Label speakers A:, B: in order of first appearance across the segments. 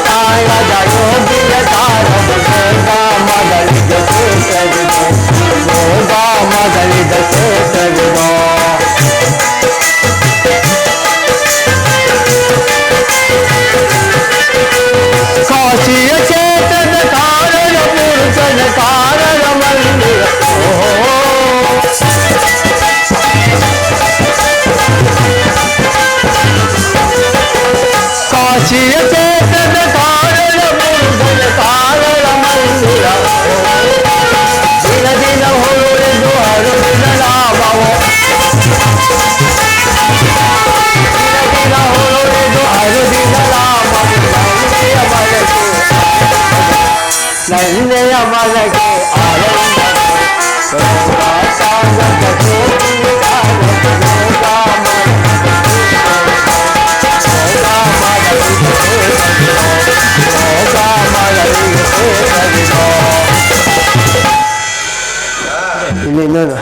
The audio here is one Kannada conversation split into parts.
A: ಸಾಂಗದ ಯೋಗಿಯ ಸಾರವು ಯೋಗ ಮಗಳಿದ ಶೇಷವಿದೋ ಯೋಗ ಮಗಳಿದ ಶೇಷವಿದೋ ಕಾಶಿಯ ಚೇತನ ಕಾರಣ ಪುರುಷನ ಕಾರಣ ಮಂದಿರ ಕಾಶಿಯ ಚೇತನ ಕಾರಣ ಪುರುಷನ ಕಾರಣ ಮಂದಿರ ದಿನ ದಿನ ಹೊರದು ಹರದಿನ ಲಾಭವೋ ದಿನ ದಿನ ಹೊರದು ಹರದಿನ ಲಾಭ ನಂದೆಯ ಮನಗೆ ಆನಂದ ಸಾಗತ ಇಲ್ಲಿ ನೋಡು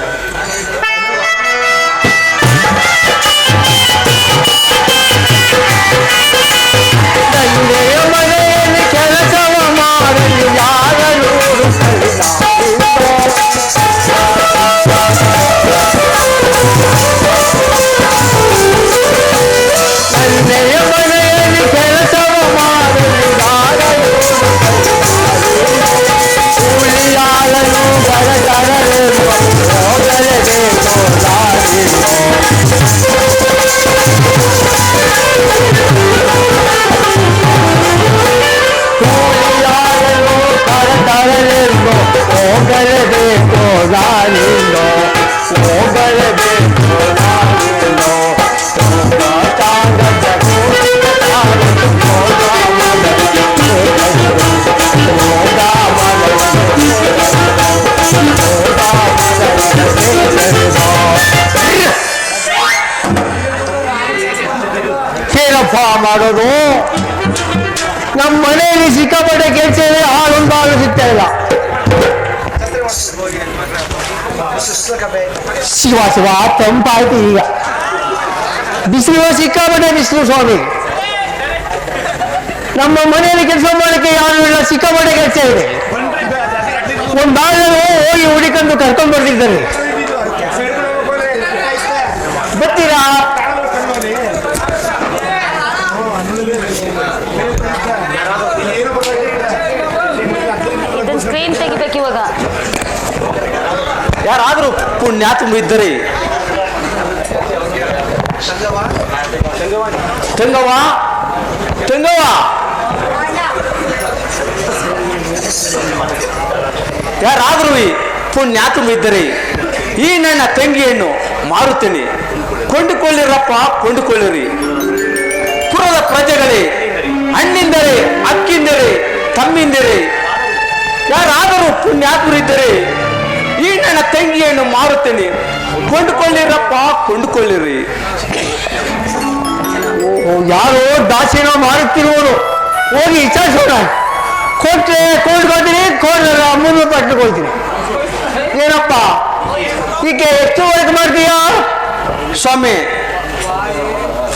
A: ತಂದೆಯ ಮನೆಯಲ್ಲಿ ಕೆಲಸವ ಮಾಡಲು ಯಾರನ್ನು ತಂದೆಯ ಮನೆಯಲ್ಲಿ ಕೆಲಸವ ಮಾಡಲು ಯಾರನ್ನು ಕೂಲಿಯಾಳನು ಬರಗರಲೆಂದು ಹೋಗಲೇಬೇಕು ದಾರಿಯೋ ಕೂಲಿಯಾಳನು ಕರತರಲೆಂದು ಹೋಗಲೇಬೇಕು ದಾರಿಯೋ ಹೋಗಲೇಬೇಕು ದಾರಿಯೋ ಏನಪ್ಪ ಮಾಡೋದು ನಮ್ಮ ಮನೆಯಲ್ಲಿ ಸಿಕ್ಕಾಪಟ್ಟೆ ಕೆಲಸ ಇದೆ ಹಾಲೊಂದು ಹಾಲು ಸಿಗ್ತಾ ಇಲ್ಲ ಶಿವ ಶಿವ ತಂಪಾಯ್ತು ಈಗ ಬಿಸಿಲು ಸಿಕ್ಕಾಪಟ್ಟೆ ಬಿಸಿಲು ಸ್ವಾಮಿ ನಮ್ಮ ಮನೆಯಲ್ಲಿ ಕೆಲಸ ಮಾಡಲಿಕ್ಕೆ ಯಾರು ಇಲ್ಲ ಸಿಕ್ಕಾಪಟ್ಟೆ ಕೆಲಸ ಇದೆ ಒಂದು ಬಾಗಿಲು ಹೋಗಿ ಹುಡುಕೊಂಡು ಕರ್ಕೊಂಡು ಬರ್ತಿದ್ದಾರೆ ಬರ್ತೀರಾ
B: ಸ್ಕ್ರೀನ್ ತೆಗಿಬೇಕು ಇವಾಗ
A: ಯಾರಾದ್ರೂ ಪುಣ್ಯ ತುಂಬಿದ್ದರೆ ತಂಗವ್ವ ತಂಗವ್ವ ಯಾರಾದ್ರೂ ಪುಣ್ಯ ತುಂಬಿದ್ದರೆ ಈ ನನ್ನ ತಂಗಿಯನ್ನು ಮಾರುತ್ತೇನೆ ಕೊಂಡುಕೊಳ್ಳಿರಪ್ಪ ಕೊಂಡುಕೊಳ್ಳಿರಿ ಪುರದ ಪ್ರಜೆಗಳೇ ಅಣ್ಣಿಂದರೆ ಅಕ್ಕಿಂದರೆ ತಮ್ಮಿಂದರೆ ಯಾರಾದರೂ ಪುಣ್ಯಾತ್ಮರಿದ್ದರೆ ಈ ನನ್ನ ತಂಗಿಯನ್ನು ಮಾರುತ್ತೇನೆ ಕೊಂಡುಕೊಳ್ಳಿರಪ್ಪ ಕೊಂಡುಕೊಳ್ಳಿರಿ ಯಾರೋ ದಾಸಿನ ಮಾರುತ್ತಿರುವವರು ಹೋಗಿ ವಿಚಾರಿಸೋಣ ಕೊಟ್ಟರೆ ಕೊಂಡ್ಕೊಳ್ತೀನಿ ಕೊಂಡ್ರೆ ಅಮ್ಮನ ಪಟ್ಕೊಳ್ತೀನಿ ಏನಪ್ಪ ಈಕೆ ಎಷ್ಟುವರೆಗೆ ಮಾಡ್ತೀಯಾ ಸ್ವಾಮಿ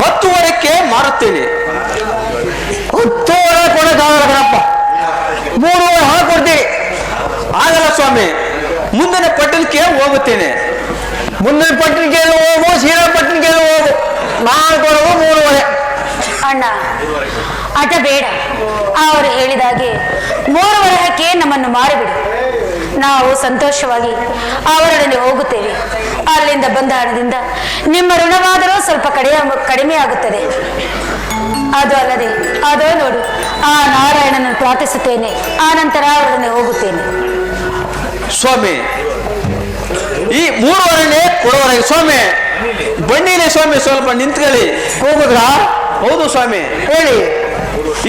A: 10ವರೆಗೆ ಮಾರುತ್ತೇನೆ 10ವರೆ ಕೊಡೋಕ್ಕಾಗಲ್ಲ ಕಣಪ್ಪ 3ವರೆ ಹಾಕೊಡ್ತೀನಿ ಆಗಲ್ಲ ಸ್ವಾಮಿ ಮುಂದಿನ ಪಟ್ಟಣಕ್ಕೆ ಹೋಗುತ್ತೇನೆ ಮುಂದಿನ ಪಟ್ಟಣಕ್ಕೆ ಹೋಗು ಸೀರಾ ಪಟ್ಟಣಕ್ಕೆ ಹೋಗು ನಾನು ಕೊಡೋದು 3ವರೆ
B: ಅಣ್ಣ ಆಟ ಬೇಡ ಅವರು ಹೇಳಿದಾಗೆ 3ವರೆಗೆ ನಮ್ಮನ್ನು ಮಾರಿಬಿಡಿ ನಾವು ಸಂತೋಷವಾಗಿ ಅವರೊಡನೆ ಹೋಗುತ್ತೇವೆ ಅಲ್ಲಿಂದ ಬಂದ ಹಣದಿಂದ ನಿಮ್ಮ ಋಣವಾದರೂ ಸ್ವಲ್ಪ ಕಡಿಮೆ ಆಗುತ್ತದೆ ಅದು ಅಲ್ಲದೆ ಅದೋ ನೋಡು ಆ ನಾರಾಯಣನನ್ನು ಪ್ರಾರ್ಥಿಸುತ್ತೇನೆ ಆ ನಂತರ ಅವರೊಡನೆ ಹೋಗುತ್ತೇನೆ
A: ಸ್ವಾಮಿ ಈ 3ವರೆನೇ ಕೊಡುವರೆಗೆ ಸ್ವಾಮಿ ಬನ್ನಿಲೆ ಸ್ವಾಮಿ ಸ್ವಲ್ಪ ನಿಂತ್ಕೊಳ್ಳಿ ಹೋಗುದ್ರಾ ಹೌದು ಸ್ವಾಮಿ ಹೇಳಿ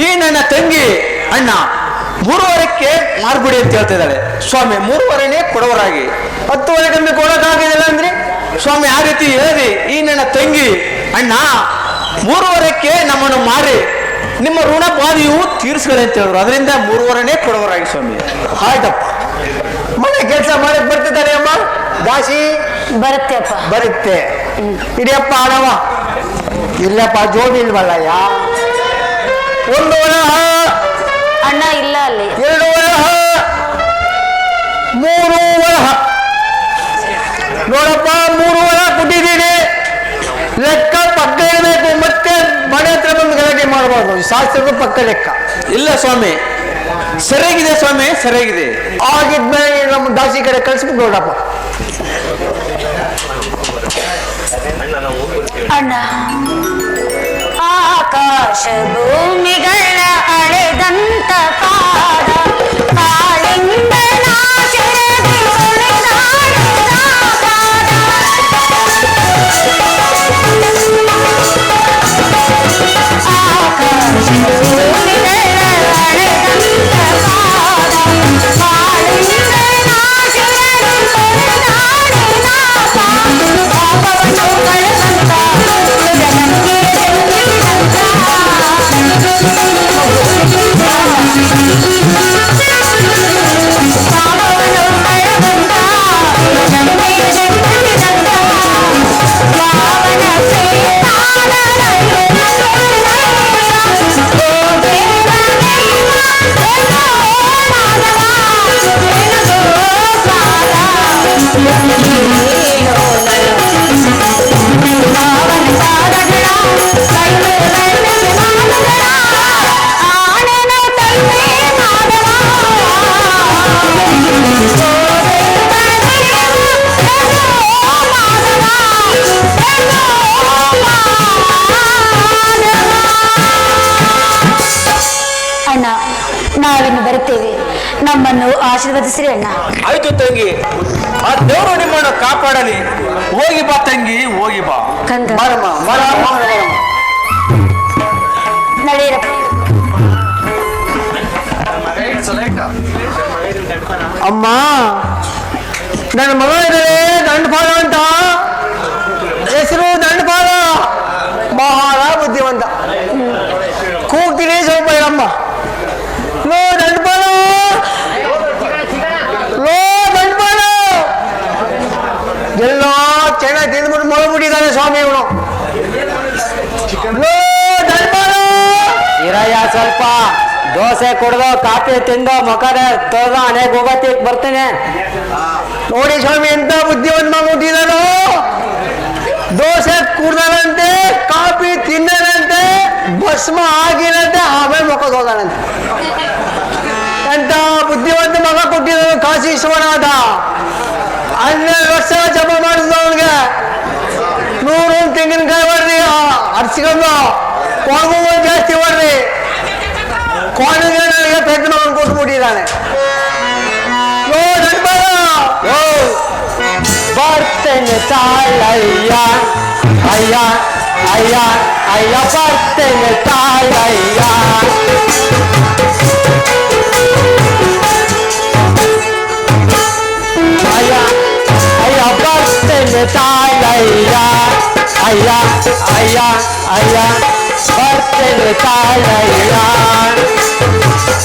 A: ಈ ನನ್ನ ತಂಗಿ ಅಣ್ಣ 3ವರೆಗೆ ಮಾರ್ಬಿಡಿ ಅಂತ ಹೇಳ್ತಾ ಇದ್ದಾಳೆ ಸ್ವಾಮಿ 3ವರೆನೇ ಕೊಡುವರಾಗಿ 10ವರೆಗೆ ಕೊಡೋಕ್ಕಾಗಿಲ್ಲ ಅಂದ್ರೆ ಸ್ವಾಮಿ ಆ ರೀತಿ ಹೇಳಿ ಈ ನನ್ನ ತಂಗಿ ಅಣ್ಣ 3ವರೆಗೆ ನಮ್ಮನ್ನು ಮಾರಿ ನಿಮ್ಮ ಋಣ ಬಾಧಿಯು ತೀರಿಸ್ಕೊಳ್ಳಿ ಅಂತ ಹೇಳಿದ್ರು ಅದರಿಂದ 3ವರೆನೇ ಕೊಡುವರಾಗಿ ಸ್ವಾಮಿ ಆಯ್ತಪ್ಪ ಮನೆ ಕೆಲಸ ಮಾಡಕ್ ಬರ್ತಿದ್ದಾರೆ ಅಮ್ಮ ದಾಸಿ
B: ಬರುತ್ತೆ ಅಪ್ಪ
A: ಬರುತ್ತೆ ಇಡಿಯಪ್ಪ ಹಣವ ಇಲ್ಲಪ್ಪ ಜೋಡಿ ಇಲ್ವಲ್ಲಯ್ಯ 1 ವರ
C: ಮಾಡಬಾರ್ದು, ಶಾಸ್ತ್ರದ ಪಕ್ಕ ಲೆಕ್ಕ.
A: ಇಲ್ಲ ಸ್ವಾಮಿ, ಸರಿಯಾಗಿದೆ ಸ್ವಾಮಿ, ಸರಿಯಾಗಿದೆ.
C: ಆಗಿದ್ಮೇಲೆ ನಮ್ಮ ದಾಸಿ ಕಡೆ ಕಳಿಸ್ಬಿಟ್ಟು ನೋಡಪ್ಪ.
B: ಅಣ್ಣ, ಆಕಾಶ ಭೂಮಿಗಳ ಅಳೆದಂತ ಪಾದ ಕಾಳಿಂಗನ ಶರದಿ ಸುಳಿದಾಡಿದ ಪಾದ. ಆಕಾಶ ಭೂಮಿಗಳ ಅಳೆದಂತ ಪಾದ ಕಾಳಿಂಗನ ಶರದಿ ಸುಳಿದಾಡಿದ ಪಾದ. ಪಾಪವನ್ನು ಕಳೆದಂತ ಜಗತ್ತಿಗೆ ಚೆಲ್ಲಿದಂತ ಅಣ್ಣ, ನಾವಿನ್ನು ಬರುತ್ತೇವೆ. ನಮ್ಮನ್ನು ಆಶೀರ್ವದಿಸಿರಿ ಅಣ್ಣ.
A: ಆಯ್ತು ತಂಗಿ, ಆ ದೇವರು ನಿಮ್ಮನ್ನು ಕಾಪಾಡಲಿ. ಹೋಗಿ ಬಾ ತಂಗಿ, ಹೋಗಿ ಬಾ.
B: ಕಂದ
C: ಬಾರಮ್ಮ, ಬಾರಮ್ಮ, ಬಾರಮ್ಮ.
B: ನಡೆಯಪ್ಪ.
C: ಅಮ್ಮ, ನನ್ನ ಮಗ ಇದ್ದಾರೆ ದಂಡಪಾಲ ಅಂತ, ಹೆಸರು ದಂಡಪಾಲ, ಬಹಳ ಬುದ್ಧಿವಂತ. ಕೂಗ್ತೀನಿ ಸ್ವಲ್ಪ ಹೇಳಮ್ಮ. ಲೋ ದಂಡಪಾಲ, ಲೋ ದಂಡಪಾಲ, ಎಲ್ಲೋ ಚೆನ್ನಾಗಿ ತಿಂದ್ಬಿಟ್ಟು ಮಲಗ್ಬಿಟ್ಟಿದ್ದಾನೆ ಸ್ವಾಮಿ ಇವನು. ಲೋ ದಂಡಪಾಲ,
D: ಇರಯ್ಯ, ಸ್ವಲ್ಪ ದೋಸೆ ಕುಡ್ದು ಕಾಫಿ ತಿಂದು ಮುಖದ ತೊಳೆದು ಅನೇಕ ಹೋಗತ್ತಿಗೆ ಬರ್ತೇನೆ.
C: ನೋಡಿ ಸ್ವಾಮಿ, ಎಂತ ಬುದ್ಧಿವಂತ ಮಗ ಹುಟ್ಟಿದಾನು. ದೋಸೆ ಕುಡ್ದಾನಂತೆ, ಕಾಫಿ ತಿನ್ನದಂತೆ, ಭಸ್ಮ ಆಗಿರಂತೆ, ಆಮೇಲೆ ಮುಖದ ಹೋದಾನಂತೆ. ಎಂತ ಬುದ್ಧಿವಂತ ಮಗ ಕೊಟ್ಟಿದ್ದಾನು ಕಾಶಿ ವಿಶ್ವನಾಥ. 12 ವರ್ಷ ಜಪ ಮಾಡಿದ್ರು ಅವನಿಗೆ. 100 ತೆಂಗಿನಕಾಯಿ ಬರ್ರಿ ಅರ್ಸ್ಕೊಂಡು, ಕೊಳಗು ಜಾಸ್ತಿ ಬರ್ರಿ, ಕೊನೆಗೆ ನನಗೆ ಪೆಟ್ಟು ಮಗನ್ ಕೊಟ್ಬಿಟ್ಟಿದ್ದಾನೆ.
D: ಬರ್ತೇನೆ ತಾಳಯ್ಯ, ಅಯ್ಯ ಅಯ್ಯ ಅಯ್ಯ, ಬರ್ತೇನೆ ತಾಳಯ್ಯ. ಅಯ್ಯ ಅಯ್ಯ, ಬರ್ತೇನೆ ತಾಳಯ್ಯ, ಅಯ್ಯ ಅಯ್ಯ ಅಯ್ಯ, ಬರ್ತೇನೆ ತಾಳಯ್ಯ.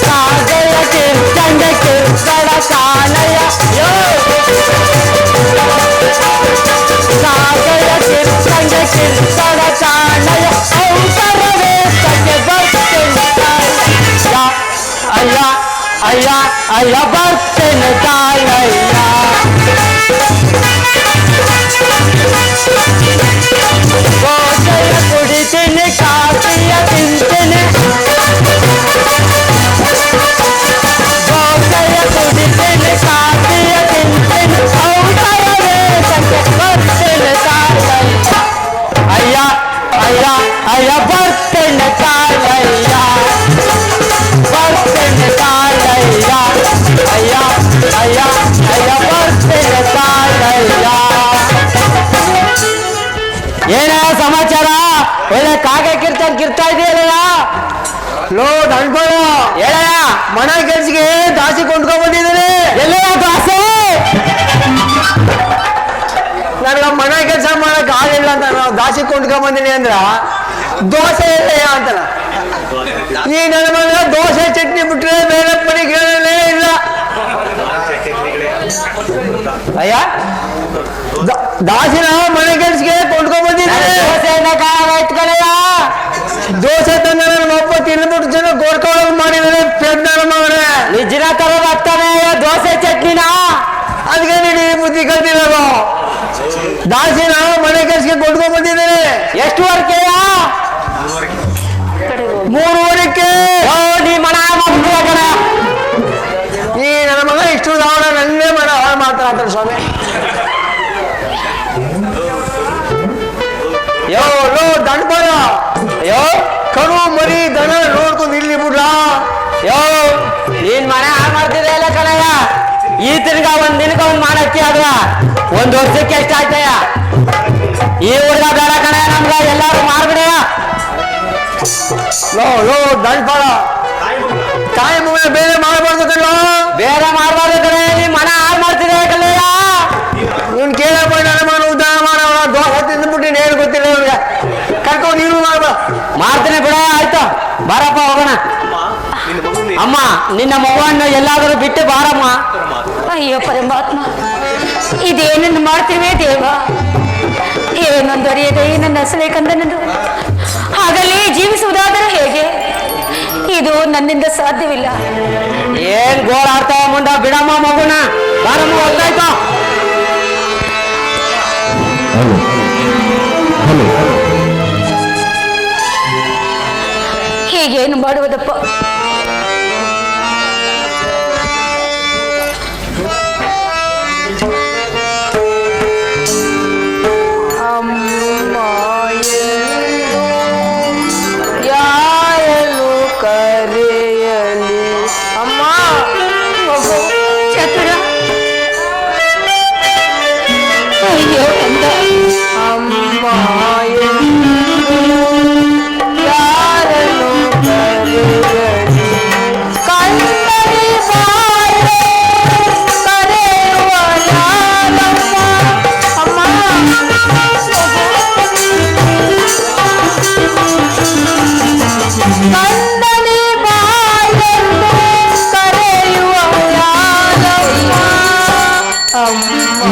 D: ಸಾಗರ ಕಿರ್ಚಂಡ ಕಿರ್ಚಡ ಕಾಣಯ್ಯ, ಸಾಗರ ಕಿರ್ಚಂಡ ಕಿರ್ಚಡ ಕಾಣಯ್ಯ, ಔತರವೇ ಸಗೆ ಬರ್ತೇನೆ ತಾಳಯ್ಯ. ಅಯ್ಯ ಅಯ್ಯ ಅಯ್ಯ, ಬರ್ತೇನೆ ತಾಳಯ್ಯ. ಗೋಸೆಯ ಕುಡಿತೀನಿ, ಕಾಫಿಯ ತಿಂತೀನಿ, ಗೋಸೆಯ ಕುಡಿತೀನಿ, ಕಾಫಿಯ ತಿಂತೀನಿ, ಔತರವೇ ಸಗೆ ಬರ್ತೇನೆ ತಾಳಯ್ಯ. ಅಯ್ಯ ಅಯ್ಯ ಅಯ್ಯ, ಬರ್ತೇನೆ ತಾಳಯ್ಯ, ಬರ್ತೇನೆ ತಾಳಯ್ಯ. ಅಯ್ಯ ಅಯ್ಯ ಅಯ್ಯ, ಬರ್ತೇನೆ ತಾಳಯ್ಯ. ಏನ ಸಮಾಚಾರ? ಒಳ್ಳೆ ಕಾಗೆ ಕಿರ್ತಾ ಇದೆಯಲ್ಲ.
C: ಲೋ ದಂಡಪಾಲ,
D: ಹೇಳಯ್ಯ,
C: ಮನೆ ಕೆಲ್ಸಿಗೆ ದಾಸಿ ಕೊಂಡ್ಕೊಂಡ್ ಬಂದಿದ್ದಾನೆ.
D: ಎಲ್ಲಯ್ಯ ದಾಸೆ?
C: ನನಗೆ ಮನೆ ಕೆಲಸ ಮಾಡಕ್ ಆಗಿಲ್ಲ ಅಂತ ನಾವು ದಾಸಿ ಕೊಂಡ್ಕೊಂಡ್ ಬಂದಿನಿ ಅಂದ್ರ ದೋಸೆ ಇಲ್ಲ ಅಂತಾನ. ಈ ನನ್ನ ಮಗ ದೋಸೆ ಚಟ್ನಿ ಬಿಟ್ರೆ ಬೇರೆ ಪರೀಕ್ಷೆ ಇಲ್ಲ.
D: ಅಯ್ಯ,
C: ದಾಸಿನ ಮನೆ ಕೆಲ್ಸಿಗೆ ಕೊಂಡ್ಕೊಂಡ್ ಬಂದಿದ್ದೀನಿ.
D: ದೋಸೆಯನ್ನ ಕಾಣಾಯ್ತು ಕಣಯ್ಯ.
C: ದೋಸೆ ತಂದ ನನ್ನ ಒಬ್ಬ ತಿಂದ್ಬಿಟ್ಟು ಜನ ಗೋಡ್ಕೊಳ್ಳೋದು ಮಾಡಿದರೆ ನನ್ನ ಮಗನೇ.
D: ನಿಜ್ಜಿನ ತರ ಬರ್ತಾನೆ ದೋಸೆ ಚಟ್ನಿನ.
C: ಅದಕ್ಕೆ ನೀನು ಈ ಬುದ್ಧಿ ಕಲ್ತಿಲ್ಲ. ದಾಸಿನ ಮನೆ ಕೆಲ್ಸಿಗೆ ಕೊಂಡ್ಕೊಂಡ್ ಬಂದಿದ್ದೀನಿ.
D: ಎಷ್ಟು ವರ್ಕೆಯ?
C: ಕರು ಮರಿ ದನ ನೋಡ್ಕೊಂಡು ಇಲ್ಲಿ ಬಿಡ್ಲ.
D: ಯೋ ನೀನ್ ಮನೆ ಹಾಳು ಮಾಡ್ತಿದ್ದೆ ಇಲ್ಲ ಕಣಯ್ಯ. ಈ ತಿರ್ಗ ಒಂದ್ ದಿನಕ್ಕೆ ಒಂದ್ ಮಾಡಕ್ಕಿ ಅದ ಒಂದ್ ವರ್ಷಕ್ಕೆ ಎಷ್ಟಾಯ್ತಯ್ಯ? ಈ ಹುಡುಗ ಬೇಡ ಕಣಯ್ಯ, ನಮ್ಗ ಎಲ್ಲಾರು ಮಾಡ್ಬಿಡಯ್ಯ.
C: ಲೋ ದಂಡ್ಪಾಡ ತಾಯಿ ಮಗನ ಬೇರೆ ಮಾಡಬಾರ್ದು ಕಣ್ಣ.
D: ಬೇರೆ ಮಾಡ್ಬಾರ್ದು ಕಣೆ, ನೀನ್ ಮನೆ ಹಾಳು ಮಾಡ್ತಿದ್ದೆ ಕಣಯ್ಯ.
C: ನೀನ್ ಕೇಳಪ್ಪ, ನನ್ನ ಮನ ಉದ್ಧಾರ ಮಾಡೋಣ. ದೋಸೆ ತಿಂದ್ಬಿಟ್ಟು ನೇರು ಗೊತ್ತಿಲ್ಲ ಅವ್ರಿಗೆ. ಕರ್ಕೊಂಡು ನೀನು ಮಾಡ್ಬಾ.
D: ಮಾಡ್ತೀನಿ ಬಿಡ, ಆಯ್ತು ಬಾರಪ್ಪ ಹೋಗೋಣ. ಅಮ್ಮ ನಿನ್ನ ಮಗುವನ್ನು ಎಲ್ಲಾದರೂ ಬಿಟ್ಟು ಬಾರಮ್ಮ.
B: ಅಯ್ಯೋ ಪರಮಾತ್ಮ, ಇದೇನನ್ನು ಮಾಡ್ತೀವಿ ದೇವ? ಏನೊಂದು ಅರಿಯದೆ ನನ್ನ ಅಸಲೆ ಕಂದನದು ಆಗಲೇ ಜೀವಿಸುವುದಾದರೆ ಹೇಗೆ? ಇದು ನನ್ನಿಂದ ಸಾಧ್ಯವಿಲ್ಲ.
D: ಏನ್ ಗೋಳ್ ಆಡ್ತಾವ ಮುಂಡ, ಬಿಡಮ್ಮ ಮಗುನ, ಬಾರಮ್ಮ ಹೋಗ್ತಾಯ್ತು.
B: ಹೀಗೇನು ಮಾಡುವುದಪ್ಪ?
C: ಯಾರನ್ನು ಕರೆಯಲಿ ಅಮ್ಮ?
B: ಚತುರ, ಅಯ್ಯೋ ಕಂದ,
C: ಅಮ್ಮ ಯಾರನ್ನು ಕರೆಯಲಿ? ಕಣ್ಣಲ್ಲಿ ಬಾಳೆ ಕರೆಯುವ ಯಾರಮ್ಮ? ಅಮ್ಮ ಕಂದಲಿ ಬಾಳೆಂದು ಕರೆಯುವ ಯಾರಮ್ಮ? ಅಮ್ಮ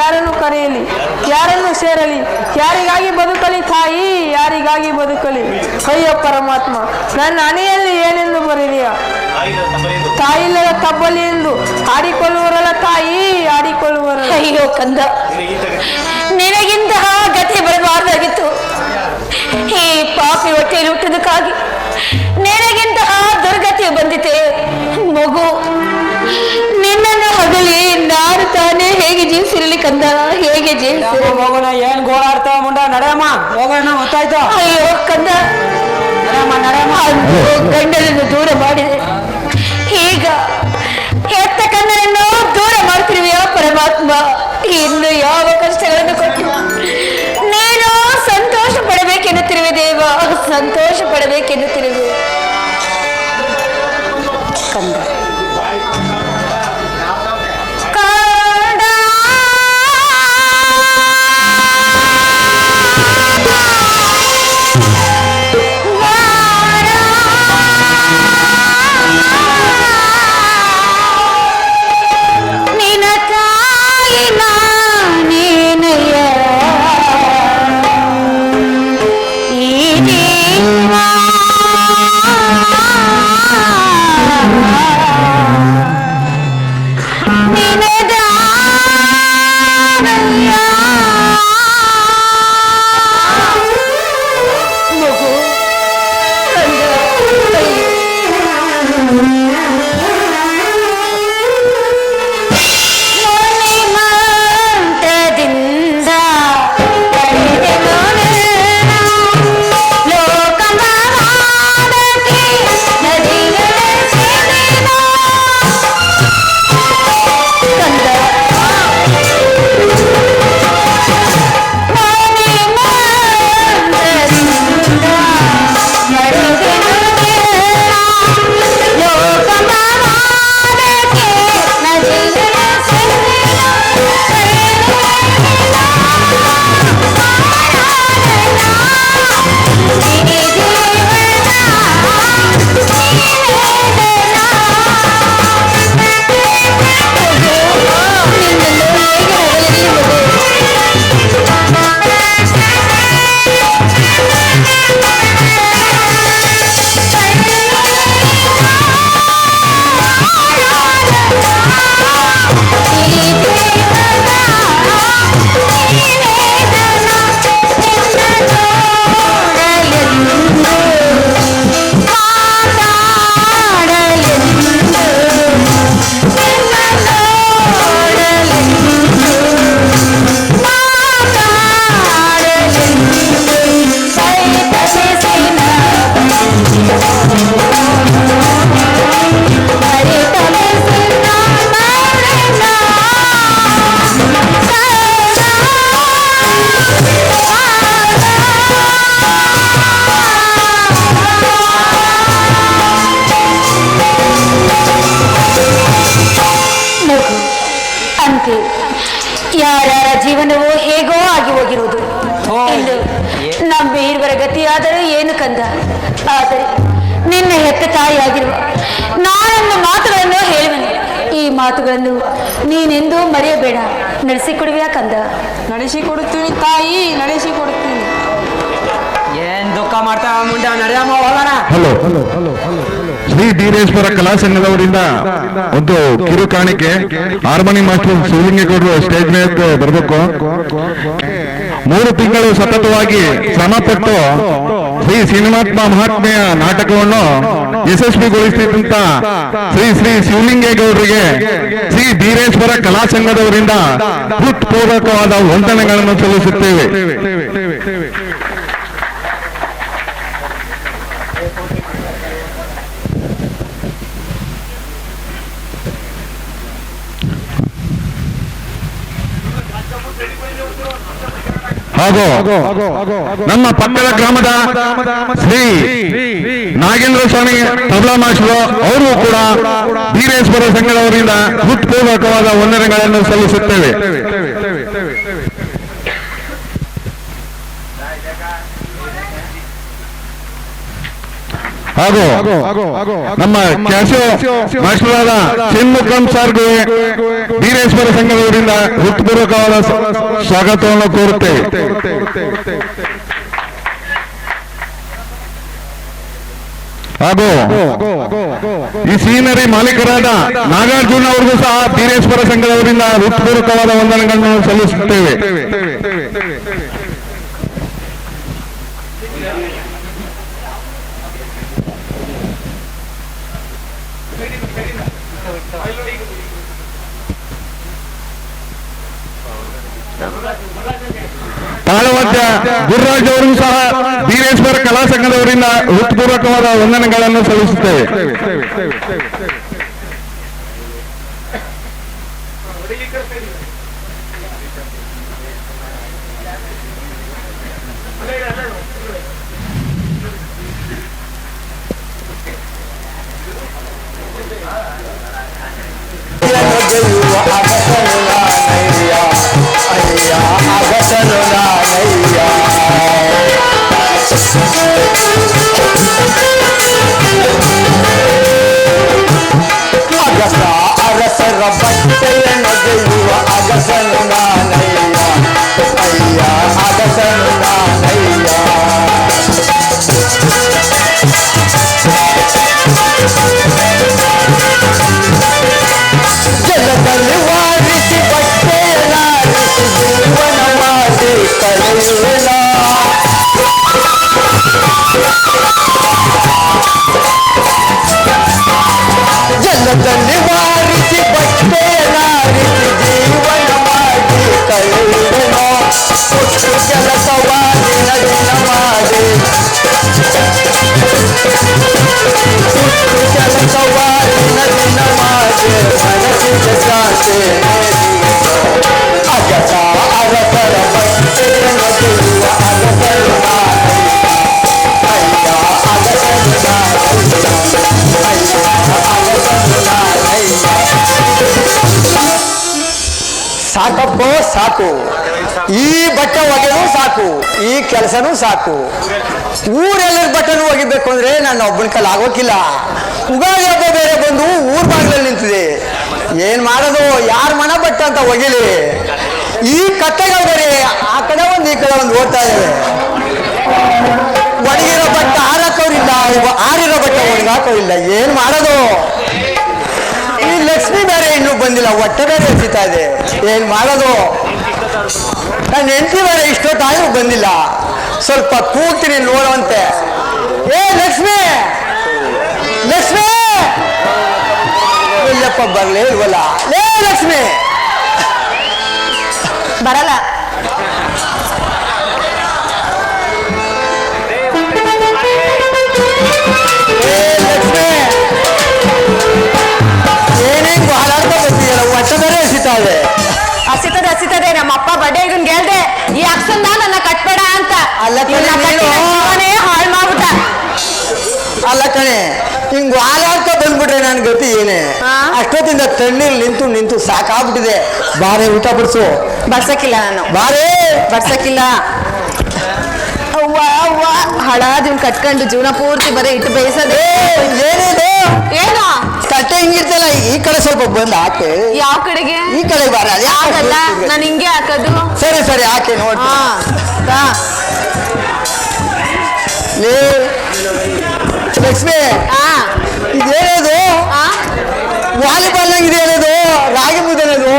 C: ಯಾರನ್ನು ಕರೆಯಲಿ? ಅಮ್ಮ
E: ಸೇರಲಿ, ಯಾರಿಗಾಗಿ ಬದುಕಲಿ ತಾಯಿ, ಯಾರಿಗಾಗಿ ಬದುಕಲಿ. ಅಯ್ಯ ಪರಮಾತ್ಮ, ನನ್ನ ಹಣೆಯಲ್ಲಿ ಏನೆಂದು ಬರೀಲಿಯ? ತಾಯಿಲ್ಲದ ತಬ್ಬಲಿ ಎಂದು ಆಡಿಕೊಳ್ಳುವರಲ್ಲ ತಾಯಿ, ಆಡಿಕೊಳ್ಳುವರಲ್ಲ.
B: ಅಯ್ಯೋ ಕಂದ, ನಿನಗಿಂತಹ ಗತಿ ಬರಬಾರ್ದಾಗಿತ್ತು. ಈ ಪಾಪಿ ಹೊಟ್ಟೆಯಲ್ಲಿ ಹುಟ್ಟದಕ್ಕಾಗಿ ನಿನಗಿಂತಹ ದುರ್ಗತಿ ಬಂದಿತೆ. ಮಗು, ನಿನ್ನನ್ನು ಹೊಗಲಿ ನಾನು ತಾನೇ ಹೇಗೆ ಜೀವಿಸಿರಲಿ ಕಂದ, ಹೇಗೆ ಜೀವಿಸಿರಲಿ?
D: ಮಗುನ ಏನ್ ಗೋಳಾಡ್ತಾವ ಮುಂಡ, ನಡೆಯಮ್ಮ ಹೋಗೋಣ, ಗೊತ್ತಾಯ್ತು?
B: ಅಯ್ಯೋ ಕಂದ, ಗಂಡನನ್ನು ದೂರ ಮಾಡಿದೆ, ಈಗ ಹೆತ್ತ ಕಣ್ಣನನ್ನು ದೂರ ಮಾಡ್ತಿರುವೆಯ ಪರಮಾತ್ಮ? ಇನ್ನು ಯಾವ ಕಷ್ಟಗಳನ್ನು ಕೊಟ್ಟು ನೀನು ಸಂತೋಷ ಪಡಬೇಕೆನ್ನುತ್ತಿರುವೆ ದೇವ, ಸಂತೋಷ ಪಡಬೇಕೆನ್ನುತ್ತಿರುವೆ ಕಂದ. ಈ ಏನಾದರೂ ಏನು ಕಂದ. ಆದರೆ ನಿನ್ನ ಹೆತ್ತ ತಾಯಿಯಾಗಿರುವ ನಾನೊಂದು ಮಾತುಗಳನ್ನು ಹೇಳುವೆನು. ಈ ಮಾತುಗಳನ್ನು ನೀನೆಂದೂ ಮರೆಯಬೇಡ. ನಡೆಸಿಕೊಡುವೆಯಾ ಕಂದ?
E: ನಡೆಸಿಕೊಡುತ್ತೀನಿ ತಾಯಿ, ನಡೆಸಿಕೊಡುತ್ತೀನಿ.
D: ಏನ್ ದುಃಖ ಮಾಡ್ತಾ ಮುಂದೆ ನಡೆಯಮ್ಮ ಹೋಗೋಣ.
F: ಶ್ರೀ ಧೀರೇಶ್ವರ ಕಲಾ ಸಂಘದವರಿಂದ ಒಂದು ಕಿರು ಕಾಣಿಕೆ. ಹಾರ್ಮೋನಿ ಮಾಸ್ಟರ್ ಶಿವಲಿಂಗೇಗೌಡರು ಸ್ಟೇಜ್ ಮೇಲೆ ಬರಬೇಕು. 3 ತಿಂಗಳು ಸತತವಾಗಿ ಶ್ರಮಪಟ್ಟು ಶ್ರೀ ಸಿನಿಮಾತ್ಮ ಮಹಾತ್ಮೆಯ ನಾಟಕವನ್ನು ಯಶಸ್ವಿಗೊಳಿಸಿದಂತ ಶ್ರೀ ಶ್ರೀ ಶಿವಲಿಂಗೇಗೌಡರಿಗೆ ಶ್ರೀ ಧೀರೇಶ್ವರ ಕಲಾ ಸಂಘದವರಿಂದ ಹೃತ್ಪೂರ್ವಕವಾದ ವಂದನೆಗಳನ್ನು ಸಲ್ಲಿಸುತ್ತೇವೆ. ಹಾಗೂ ನಮ್ಮ ಪಕ್ಕದ ಗ್ರಾಮದ ಶ್ರೀ ನಾಗೇಂದ್ರ ಸ್ವಾಮಿ ತಬಲಾ ಮಾಸ್ಟರು ಅವರು ಕೂಡ ಧೀರೇಶ್ವರ ಸಂಘದವರಿಂದ ಹೃತ್ಪೂರ್ವಕವಾದ ವಂದನೆಗಳನ್ನು ಸಲ್ಲಿಸುತ್ತೇವೆ. ಹಾಗೂ ನಮ್ಮ ಕ್ಯಾಶೋ ಮಾಸ್ಟರಾದ ಷಣ್ಮುಖಂ ಸರ್ಗೂ ಧೀರೇಶ್ವರ ಸಂಘದವರಿಂದ ಹೃತ್ಪೂರ್ವಕವಾದ ಸ್ವಾಗತವನ್ನು ಕೋರುತ್ತೇವೆ. ಹಾಗೂ ಈ ಸೀನರಿ ಮಾಲೀಕರಾದ ನಾಗಾರ್ಜುನ ಅವರಿಗೂ ಸಹ ಧೀರೇಶ್ವರ ಸಂಘದವರಿಂದ ಹೃತ್ಪೂರ್ವಕವಾದ ವಂದನೆಗಳನ್ನು ಸಲ್ಲಿಸುತ್ತೇವೆ. ತಾಳವಾದ್ಯ ಗುರುರಾಜ್ ಅವರಿಗೂ ಸಹ ಧೀರೇಶ್ವರ ಕಲಾ ಸಂಘದವರಿಂದ ಹೃತ್ಪೂರ್ವಕವಾದ ವಂದನೆಗಳನ್ನು ಸಲ್ಲಿಸುತ್ತೇವೆ.
C: ಅರಸರ ಬಟ್ಟೆಯನ್ನು ಗೆಲ್ಲುವ ಅಗಸನು ನಾನಯ್ಯ, ಅಯ್ಯ ಅಗಸನು ನಾನಯ್ಯ. ಜಲದಲ್ಲಿ ವಾರಿಸಿ ಬಟ್ಟೆಯಲಾರಿಸಿ ಜೀವನ ಮಾಡಿ ಕಳೆಯುವೆನ. ಜಲದಲ್ಲಿ ವಾರಿಸಿ ಬಟ್ಟೆಯಲಾರಿಸಿ ಜೀವನ ಮಾಡಿ ಕಳೆಯುವೆನ. ಕೊಟ್ಟು ಕೆಲಸವ ದಿನ ದಿನ ಮಾಡಿ, ಕೊಟ್ಟು ಕೆಲಸವ ದಿನ ದಿನ ಮಾಡಿ ಮನಸ್ಸಿಗೆ ಶಾಂತಿ ಅಗಸ ಅರಸರ ಬಟ್ಟೆಯನ್ನು ಗೆಲ್ಲುವ ಅಗಸರು ನಾನಯ್ಯ, ಅಯ್ಯ ಅಗಸರು ನಾನಯ್ಯ, ಅಯ್ಯ ಅಗಸರು ನಾನಯ್ಯ. ಸಾಕಪ್ಪೋ ಸಾಕು, ಈ ಬಟ್ಟೆ ಒಗೆದು ಸಾಕು, ಈ ಕೆಲಸನೂ ಸಾಕು. ಊರೆಲ್ಲರ ಬಟ್ಟೆನೂ ಒಗಿಬೇಕು ಅಂದ್ರೆ ನನ್ನ ಒಬ್ಬನ ಕೈಲಿ ಆಗೋಕಿಲ್ಲ. ಉಗಾದಿ ಹಬ್ಬ ಬೇರೆ ಬಂದು ಊರ್ ಬಾಗಿಲಲ್ಲಿ ನಿಂತಿದೆ. ಏನ್ ಮಾಡೋದು, ಯಾರ ಮನ ಬಟ್ಟೆ ಅಂತ ಒಗಿಲಿ. ಈ ಕತ್ತೆಗಳು ಬೇರೆ ಆ ಕಡೆ ಒಂದು ಈ ಕಡೆ ಒಂದು ಓಡ್ತಾ ಇದ್ದಾವೆ. ಒಣಗಿರೋ ಬಟ್ಟೆ ಹಾರಾಕೋರಿಲ್ಲ, ಆರಿರೋ ಬಟ್ಟೆ ಒಣಗಾಕೋರಿಲ್ಲ. ಏನ್ ಮಾಡೋದು. ಈ ಲಕ್ಷ್ಮಿ ಬೇರೆ ಇನ್ನೂ ಬಂದಿಲ್ಲ, ಹೊಟ್ಟೆ ಬೇರೆ ಎಸಿತಾ ಇದೆ. ಏನ್ ಮಾಡೋದು. ನನ್ನ ಹೆಂಡತಿ ಬೇರೆ ಇಷ್ಟೊತ್ತಾದ್ರೂ ಬಂದಿಲ್ಲ. ಸ್ವಲ್ಪ ಕೂಗ್ತೀನಿ ನೋಡುವಂತೆ. ಏ ಲಕ್ಷ್ಮಿ, ಲಕ್ಷ್ಮಿ ಇಲ್ಲಪ್ಪ ಬರ್ಲೇ ಇಲ್ವಲ್ಲ. ಏ ಲಕ್ಷ್ಮಿ
B: ಬರಲ್ಲ.
C: ಲಕ್ಷ್ಮಿ ಏನೇನು ಹಾಳಾಡ್ತಾ ಬರ್ತೀಯಲ್ಲ, ಹೊಟ್ಟೆ ಬೇರೆ ಎಸಿತಾ ಇದೆ.
B: ಹಸಿತದೆ ನಮ್ಮ ಅಪ್ಪ ಬಡ್ಡೆ ಇದನ್ ಹೇಳ್ದೆ, ಈ ಅಕ್ಷಂದ ನನ್ನ ಕಟ್ಬೇಡ ಅಂತ.
C: ಅಲ್ಲ ಕಣೆ,
B: ಹಾಳು ಮಾಡ್ಬಿಟ್ಟ.
C: ಅಲ್ಲ ಕಣೆ, ಹಿಂಗ್ ಹಾಲಾಡ್ತಾ ಬಂದ್ಬಿಟ್ರೆ ನನ್ ಗತಿ ಏನೇ. ಅಷ್ಟೊತ್ತಿಂದ ತಣ್ಣೀರ್ ನಿಂತು ನಿಂತು ಸಾಕಾಗ್ಬಿಟ್ಟಿದೆ. ಬಾರೆ ಊಟ ಬಿಡ್ಸು.
B: ಬಡ್ಸಕ್ಕಿಲ್ಲ ನಾನು,
C: ಬಾರೆ
B: ಬಡ್ಸಕ್ಕಿಲ್ಲ.
E: ಅವ್ವ ಅವ್ವ ಹಳಾದಿವ್ ಕಟ್ಕೊಂಡು ಜೀವನ ಪೂರ್ತಿ ಬರೀ ಇಟ್ಟು ಬೇಯಿಸೋದೇ
C: ಏನಿದು
E: ಏನು
C: ತಟ್ಟೆ ಹಿಂಗಿರ್ತಲ್ಲ ಈ ಕಡೆ ಸ್ವಲ್ಪ ಬಂದು ಹಾಕಿ
E: ಯಾವ ಕಡೆಗೆ
C: ಈ ಕಡೆ ಬಾರ
E: ಆಗಲ್ಲ ನಾನು ಹಿಂಗೆ ಹಾಕೋದು
C: ಸರಿ ಸರಿ ಹಾಕಿ ನೋಡಿ
E: ಹಾ
C: ಲಕ್ಷ್ಮಿ
E: ಹಾ
C: ಇದೇನದು
E: ಹಾ
C: ವಾಲಿಬಾಲ್ ನಂಗೆ ಇದೇನದು ರಾಗಿ ಮುದ್ದೆನದು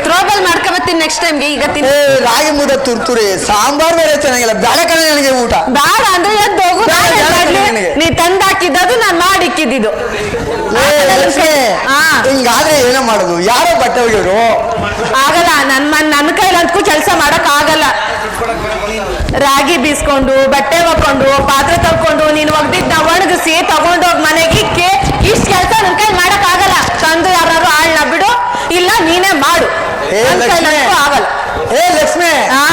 E: ಥ್ರೋಬಾಲ್ ಮಾಡ್ಕೊಬತ್ತೀನಿ ನೆಕ್ಸ್ಟ್ ಟೈಮ್ಗೆ ಈಗ ತಿನ್
C: ರಾಗಿ ಮುದ್ದೆ ತುರ್ತುರಿ ಸಾಂಬಾರ್ ಬೇರೆ ಚೆನ್ನಾಗಿಲ್ಲ ಬೇಡ ಕಣೆ ನನಗೆ ಊಟ
E: ಬೇಡ ಅಂದ್ರೆ ಎದ್ದು ಹೋಗು
C: ಬೇಡ,
E: ನಾನ್ ಏನ್
C: ಬೇಡ
E: ಮಾಡ್ಲಿ?
C: ನನಗೆ.
E: ನೀ ತಂದಾಕಿದ್ದದು ನಾನು ಮಾಡಿಕ್ಕಿದ್ದು
C: ಲಕ್ಷ್ಮಿ
E: ಹಾ.
C: ಹಿಂಗಾದ್ರೆ ಏನೋ ಮಾಡೋದು ಯಾರೋ ಬಟ್ಟೆ ಒಗೆಯೋರು
E: ಆಗಲ್ಲ ನನ್ನ ಕೈಲಂತೂ ಕೆಲಸ ಮಾಡಕ್ ಆಗಲ್ಲ ರಾಗಿ ಬೀಸ್ಕೊಂಡು ಬಟ್ಟೆ ಒಕ್ಕೊಂಡು ಪಾತ್ರೆ ತಕ್ಕೊಂಡು ನೀನು ಒಗ್ದಿದ್ನ ಒಣಗಿಸಿ ತಗೊಂಡೋಗಿ ಮನೆಗೆ ಇಕ್ಕಿ ಇಷ್ಟು ಕೆಲಸ ನನ್ನ ಕೈ ಮಾಡಕ್ ಆಗಲ್ಲ ತಂದು ಯಾರು ಆಳ್ನ ಬಿಡು ಇಲ್ಲ ನೀನೇ ಮಾಡು ನನ್ ಕೈಲಂತೂ ಆಗಲ್ಲ
C: ಲಕ್ಷ್ಮಿ
E: ಹಾ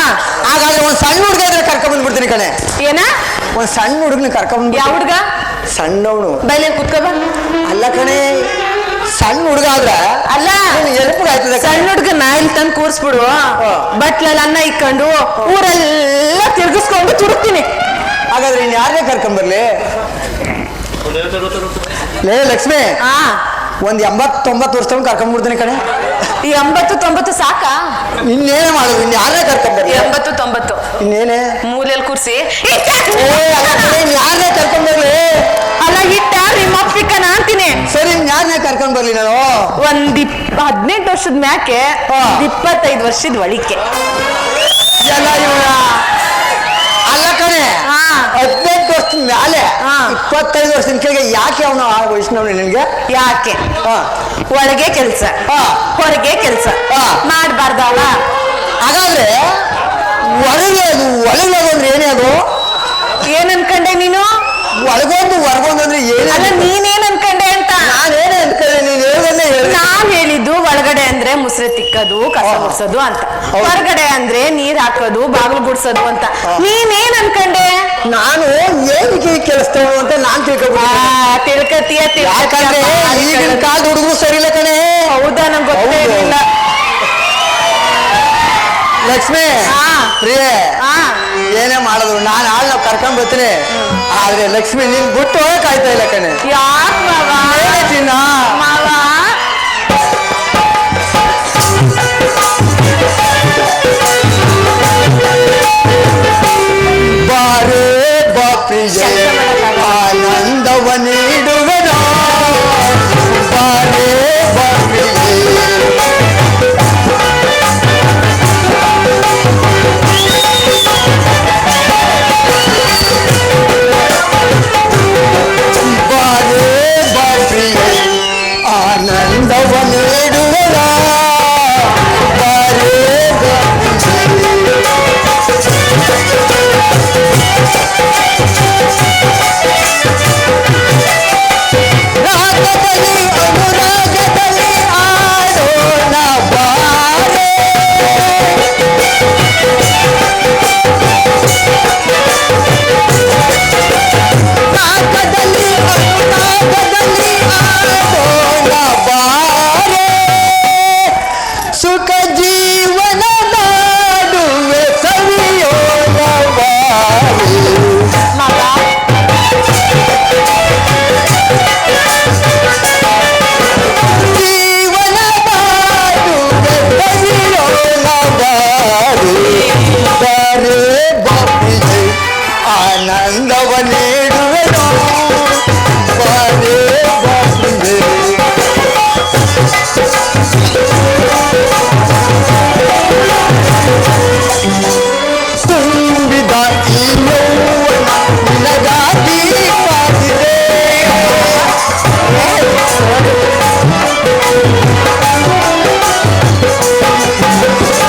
C: ಹಾಗಾದ್ರೆ ಒಂದ್ ಸಣ್ಣ ಹುಡುಗ ಇದ್ರೆ ಕರ್ಕೊಂಡ್ ಬಂದ್ಬಿಡ್ತೀನಿ ಕಣೆ
E: ಏನ
C: ಒಂದ್ ಸಣ್ಣ ಹುಡುಗನ ಕರ್ಕೊಂಡ್
E: ಯಾವ ಹುಡ್ಗ
C: ಸಣ್ಣವನು
E: ಬೈಲಿ ಕುತ್ಕೋ ಬಾ
C: ಅಲ್ಲ ಕಣೆ ಸಣ್ಣ ಹುಡುಗ ಆದ್ರೆ
E: ಅಲ್ಲ
C: ಎಲ್ಪು ಆಯ್ತದೆ
E: ಸಣ್ಣ ಹುಡ್ಗನ ಇಲ್ಲಿ ತಂದು ಕೂರ್ಸ್ಬಿಡು ಬಟ್ಲಲ್ಲಿ ಅನ್ನ ಇಕ್ಕೊಂಡು ಊರೆಲ್ಲ ತಿರ್ಗಿಸ್ಕೊಂಡು ತುರುಕ್ತೀನಿ
C: ಹಾಗಾದ್ರೆ ಇನ್ ಯಾರನ್ನೇ ಕರ್ಕೊಂಡ್ ಬರ್ಲಿ ಲಕ್ಷ್ಮಿ
E: ಹಾ
C: ಒಂದ್ 80-90 ವರ್ಷ ಕರ್ಕೊಂಡ್ ಬಿಡ್ತೀನಿ ಕಣೆ
E: ಈ 80-90 ಸಾಕಾ
C: ಇನ್ನೇನೇ ಮಾಡೋದು ಇನ್ ಯಾರನ್ನೇ ಕರ್ಕೊಂಡ್ ಬರ್ಲಿ
E: 80-90
C: ಇನ್ನೇನೆ
E: ಮೂಲೆಯಲ್ಲಿ ಕೂರ್ಸಿ
C: ಯಾರನ್ನೇ ಕರ್ಕೊಂಡ್ ಬರ್ಲಿ
E: ಅಲ್ಲ ಹಿಟ್ಟ ನಿಮ್ಮ ಅಪ್ಪಿಕ್ಕನ ಅಂತೀನಿ
C: ಸರಿ ಯಾರನ್ನೇ ಕರ್ಕೊಂಡ್ ಬರ್ಲಿ ನಾನು
E: ಒಂದ್ 18 ವರ್ಷದ ಮ್ಯಾಕೆ 25 ವರ್ಷದ ಒಳಿಕೆ
C: ಎಲ್ಲ ಇವನ ಅಲ್ಲ ಕಣೆ
E: ಹಾ
C: 18 ವರ್ಷದ ಮ್ಯಾಲೆ
E: ಹಾ.
C: 25 ವರ್ಷದ ಕೆಳಗೆ ಯಾಕೆ ಅವನು ಆ ವಯಸ್ಸಿನವನು ನಿನ್ಗೆ
E: ಯಾಕೆ
C: ಹಾ
E: ಒಳಗೆ ಕೆಲ್ಸ
C: ಹಾ.
E: ಹೊರಗೆ ಕೆಲ್ಸ
C: ಹಾ.
E: ಮಾಡ್ಬಾರ್ದವ
C: ಹಾಗಾದ್ರೆ ಒಳಗೆ ಅದು ಒಳಗೆ ಅಂದ್ರೆ ಏನೇ ಅದು
E: ಏನ್ ಅನ್ಕಂಡೆ ನೀನು
C: ಒಳಗೊಂದು ಹೊರಗೊಂದು ಅಂದ್ರೆ ಏನೇ
E: ಅಲ್ಲ ನೀನೇನ್ ಅನ್ಕಂಡೆ ಅಂತ
C: ನಾನೇನೇ ಅನ್ಕೊಂಡೆ ನೀನು ಹೇಳೋದನ್ನೇ ಹೇಳಿ
E: ನಾನ್ ಹೇಳಿದ್ದು ಒಳಗಡೆ ಅಂದ್ರೆ ಮುಸ್ರೆ ತಿಕ್ಕೋದು ಕಸ ಗುಡ್ಸೋದು ಅಂತ
C: ಹೌದು.
E: ಹೊರಗಡೆ ಅಂದ್ರೆ ನೀರ್ ಹಾಕೋದು ಬಾಗಿಲು ಗುಡ್ಸೋದು ಅಂತ ನೀನೇನ್ ಅನ್ಕಂಡೆ
C: ನಾನು ಏನಕ್ಕೆ ಕೆಲಸ್ತೇವೆ ಅಂತ ನಾನ್ ತಿಳ್ಕೊಬಿಟ್ಟೆ
E: ತಿಳ್ಕತಿಯ
C: ಯಾಕಂದ್ರೆ ಈಗಿನ ಕಾಲದ ಹುಡುಗರು ಸರಿ ಇಲ್ಲ ಕಣೆ
E: ಹೌದಾ ನಂಗೆ ಗೊತ್ತೇ
C: ಹೌದು.
E: ಇರ್ಲಿಲ್ಲ
C: ಲಕ್ಷ್ಮಿ
E: ಹಾ.
C: ಪ್ರಿಯೆ
E: ಹಾ
C: ಏನೇ ಮಾಡೋದು ನಾನು ಆಳ್ನ ಕರ್ಕೊಂಡ್ ಬರ್ತೀನಿ ಆದ್ರೆ ಲಕ್ಷ್ಮಿ ನೀನ್ ಬಿಟ್ಟು ಹೋಗಕ್ ಆಯ್ತಾ ಇಲ್ಲ ಕಣೆ
E: ಯಾಕ್ ಮಾವ
C: ಏನೇ ಚಿನ್ನ
E: ಮಾವ
C: ಬಾರೇ ಬಾಪ್ರಿಯೇ ಆನಂದವ ನೀಡುವೆನೋ ಬಾರೇ ಬಾಪ್ರಿಯೇ ಬಾರೇ ಬಾಪ್ರಿಯೇ ಆನಂದವ ನೀಡುವೆನೋ ಬಾರೇ ಬಾಪ್ರಿಯೇ ರಾಗದಲ್ಲಿ ಅನುರಾಗದಲ್ಲಿ ಆಡೋಣ ಬಾರೆ ರಾಗದಲ್ಲಿ ಅನುರಾಗದಲ್ಲಿ ಆಡೋಣ ಬಾರೆ ಸುಖ ಜೀವನ ಮಾಡುವೆ ಸವಿಯೋಣ ಬಾರೆ ಜೀವನ ಮಾಡುವೆ ಸವಿಯೋಣ ಬಾರೆ ಬಾರೆ ಬಾಪಿಗೆ ಆನಂದವ ನೀಡುವೆನೋ ಬಾರೆ ಬಾಪಿಗೆ ತುಂಬಿದ ಈ ಯೌವನ ನಿನಗಾಗಿ ಕಾದಿದೆ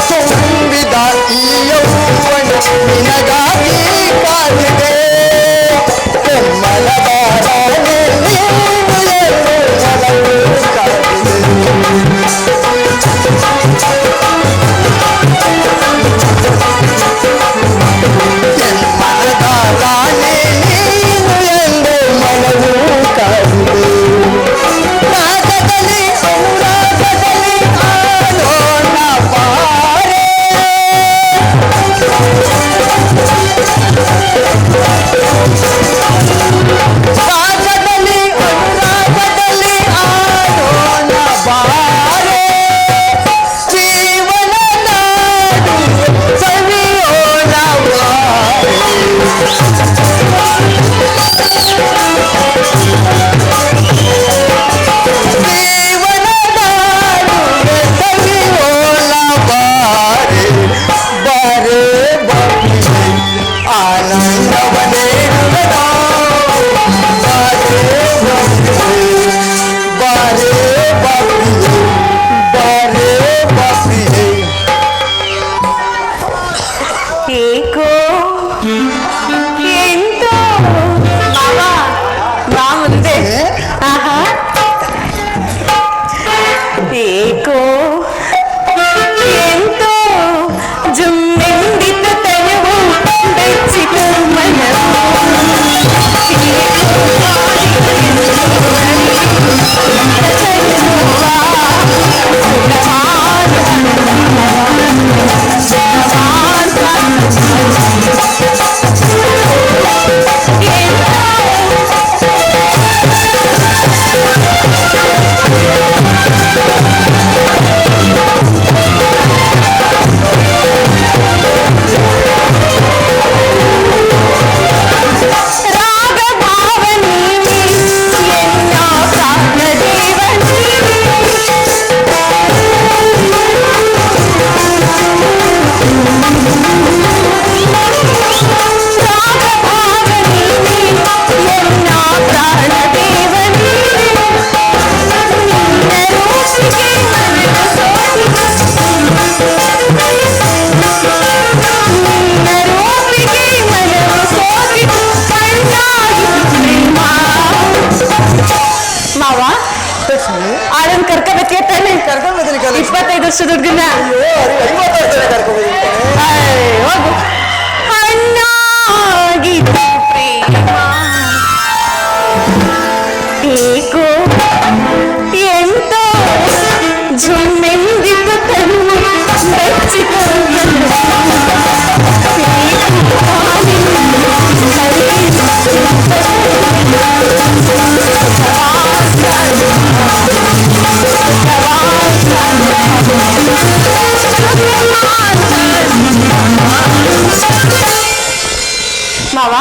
C: ತುಂಬಿದ ಈ ಯೌವನ ನಿನಗಾಗಿ ಕಾದಿದೆ ಕೆಮ್ಮಲದ
E: 25 ವರ್ಷದ ಹುಡುಗನ ಹೋಗು. ಅಣ್ಣಾಗಿತ್ತು ಪ್ರೇಮ ಏಕೋ ಎಂತೋ ಜುಮ್ಮೆಂದಿತ್ತು ತನ್ನ ಬೆಚ್ಚಿಕೊಂಡು ಮಾವ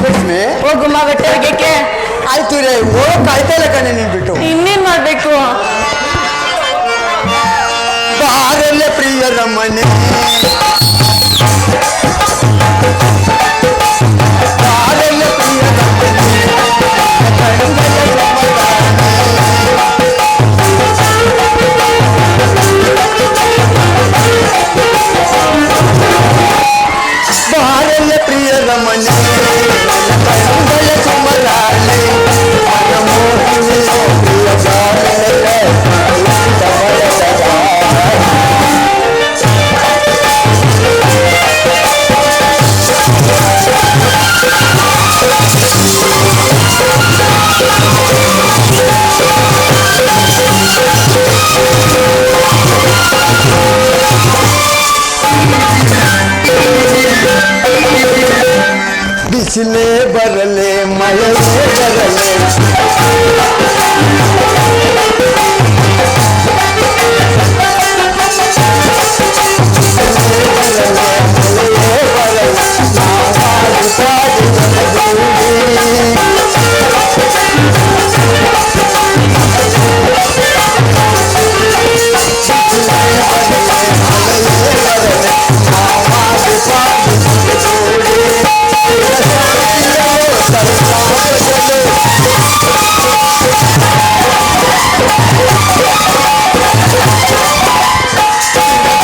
C: ಲಕ್ಷ್ಮಿ
E: ಹೋಗುಮ್ಮ ಬಟ್ಟೆ ಒಗೆಯಕ್ಕೆ.
C: ಆಯ್ತು ರೇ ಹೋಗಕ್ ಆಯ್ತಾ ಇಲ್ಲ ಕಣೆ ನೀನ್ ಬಿಟ್ಟು.
E: ಇನ್ನೇನ್ ಮಾಡ್ಬೇಕು?
C: ಬಾರಲ್ಲೇ ಪ್ರಿಯರ ಮನೆ ಬಾರಲ್ಲೇ ಪ್ರಿಯರ ಬಾರಲ್ಲೇ ಪ್ರಿಯರ ಮನೆ ಕಣ್ಣುಗಳ ಸುಮರಾಣೆ ಮನಮೋಹಿನಿ ಪ್ರಿಯ ಜಾನಕ ಬಿಸಿಲೇ ಬರಲೆ ಮಳೆ ಬರಲೆ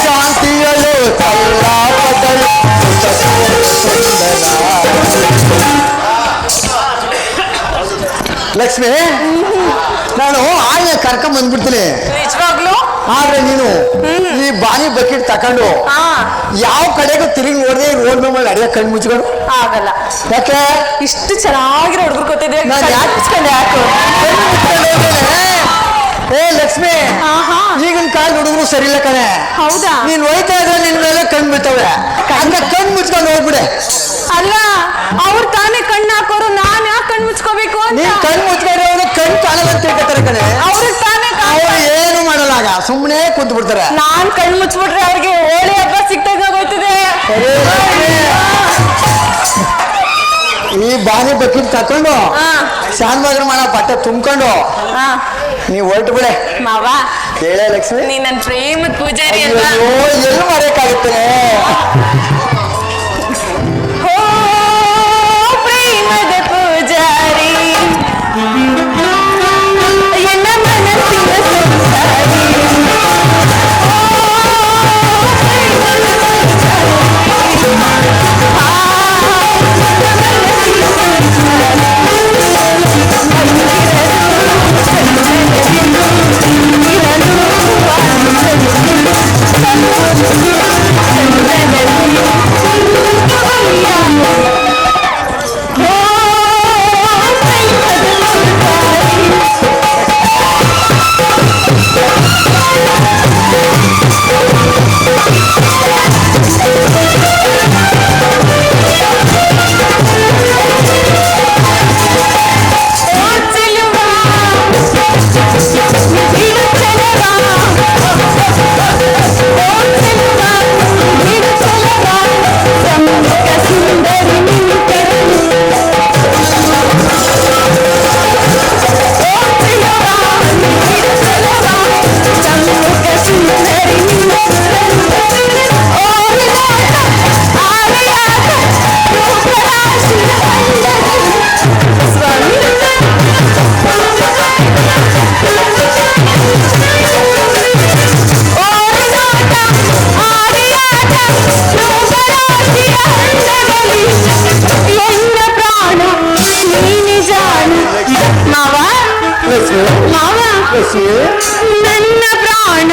C: ಶಾಂತಿಯಲು ಸಲ್ಲಾಪದಲು ಲಕ್ಷ್ಮಿ ನಾನು ಆಯ ಕರ್ಕೊಂಡ್ ಬಂದ್ಬಿಡ್ತೀನಿ.
E: ನಿಜವಾಗ್ಲು
C: ಆದ್ರೆ ನೀನು ಈ ಬಾನಿ ಬಕೆಟ್ ತಕೊಂಡು ಯಾವ ಕಡೆಗೂ ತಿರುಗಿ ನೋಡಿದೆ ರೋಡ್ ಮೇಲೆ ಅಡಿಯ ಕಣ್ಣು ಮುಚ್ಕೊಂಡು
E: ಆಗಲ್ಲ.
C: ಯಾಕೆ
E: ಇಷ್ಟು ಚೆನ್ನಾಗಿರೋ ಹುಡುಗರು ಗೊತ್ತಿದೆ.
C: ನಾನು ಯಾಕೆ ಮುಚ್ಕೊಂಡೆ ಯಾಕೆ ಏ ಲಕ್ಷ್ಮಿ ಈಗಿನ ಕಾಲ ಹುಡುಗರು ಸರಿ ಇಲ್ಲ ಕಣೆ.
E: ಹೌದಾ?
C: ನೀನ್ ಹೋಯ್ತಾ ಇದ್ರೆ ನಿನ್ ಮೇಲೆ ಕಣ್ಣು ಬಿಡ್ತವೆ. ಹಂಗ ಕಣ್ಣು ಮುಚ್ಕೊಂಡು ಹೋಗ್ಬಿಡೆ.
E: ಅಲ್ಲ ಅವ್ರು ತಾನೇ ಕಣ್ಣು ಹಾಕೋರು, ನಾನ್ ಯಾಕೆ ಕಣ್ಣು ಮುಚ್ಕೋಬೇಕು ಅಂತ?
C: ನೀನ್ ಕಣ್ಣು ಮುಚ್ಕೊಂಡ್ರೆ ಅವ್ರು ಕಣ್ಣು ಕಾಣಲ್ಲ ಅಂತ ಹೇಳ್ತಾರೆ ಕಣೆ.
E: ಅವ್ರಿಗೆ ತಾನೇ
C: ಅವ್ರು ಏನು ಮಾಡಲ್ಲ, ಆಗ ಸುಮ್ಮನೆ ಕುಂತು ಬಿಡ್ತಾರೆ.
E: ನಾನ್ ಕಣ್ಣು ಮುಚ್ಬಿಟ್ರೆ ಅವ್ರಿಗೆ ಹೋಳಿ ಹಬ್ಬ ಸಿಕ್ತಾಗ ಹೋಗ್ತದೆ.
C: ಈ ಬಾನಿ ಬಕೆಟ್ ತಕೊಂಡು ಶಾನ್ಭಾಗರ ಮಾಡೋ ಬಟ್ಟೆ ತುಂಬ್ಕೊಂಡು ನೀವ್ ಹೊರಟು ಬಿಡೆ
E: ಮಾವ.
C: ಹೇಳೇ ಲಕ್ಷ್ಮಿ,
E: ನೀ ನನ್ ಪ್ರೇಮದ ಪೂಜಾರಿ ಅಲ್ವಾ?
C: ಎಲ್ಲಿ ಮರೆಯಕ್ಕಾಗುತ್ತೆ?
E: ಓ ಪ್ರೇಮದ ಪೂಜಾರಿ ಎನ್ನ ಮನಸ್ಸಿನ ಸಂಸಾರಿ. ಮಾವ ನನ್ನ ಪ್ರಾಣ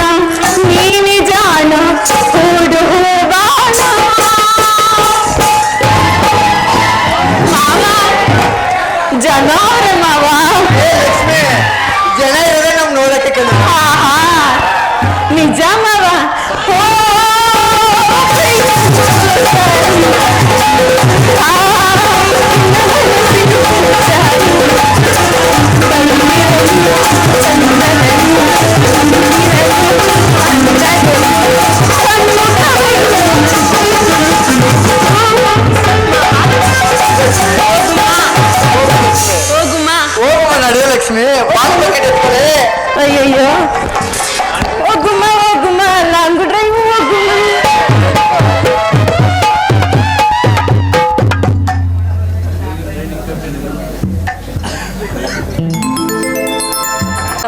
E: ಮನೋಹರ ಮಾವ.
C: ಲಕ್ಷ್ಮಿ, ಜನ ಇರೋದೇ ನಮ್ ನೋಡಕ್ಕೆ ಕಲಿ.
E: ಆಹಾ, ನಿಜ ಮಾವ. ಓ, ಹೋಗುಮ್ಮ.
C: ಹೋಗುವ ನಡೆಯ ಲಕ್ಷ್ಮಿ, ಪಾಲ್ ಬಕೆಟ್ ಎತ್ಕೊಳ್ಳಿ.
E: ಅಯ್ಯಯ್ಯೋ, ಹೋಗುಮ್ಮ ಹೋಗುಮ್ಮ, ಲಾಂಗ್ ಡ್ರೈವ್ ಹೋಗುಮ್ಮ.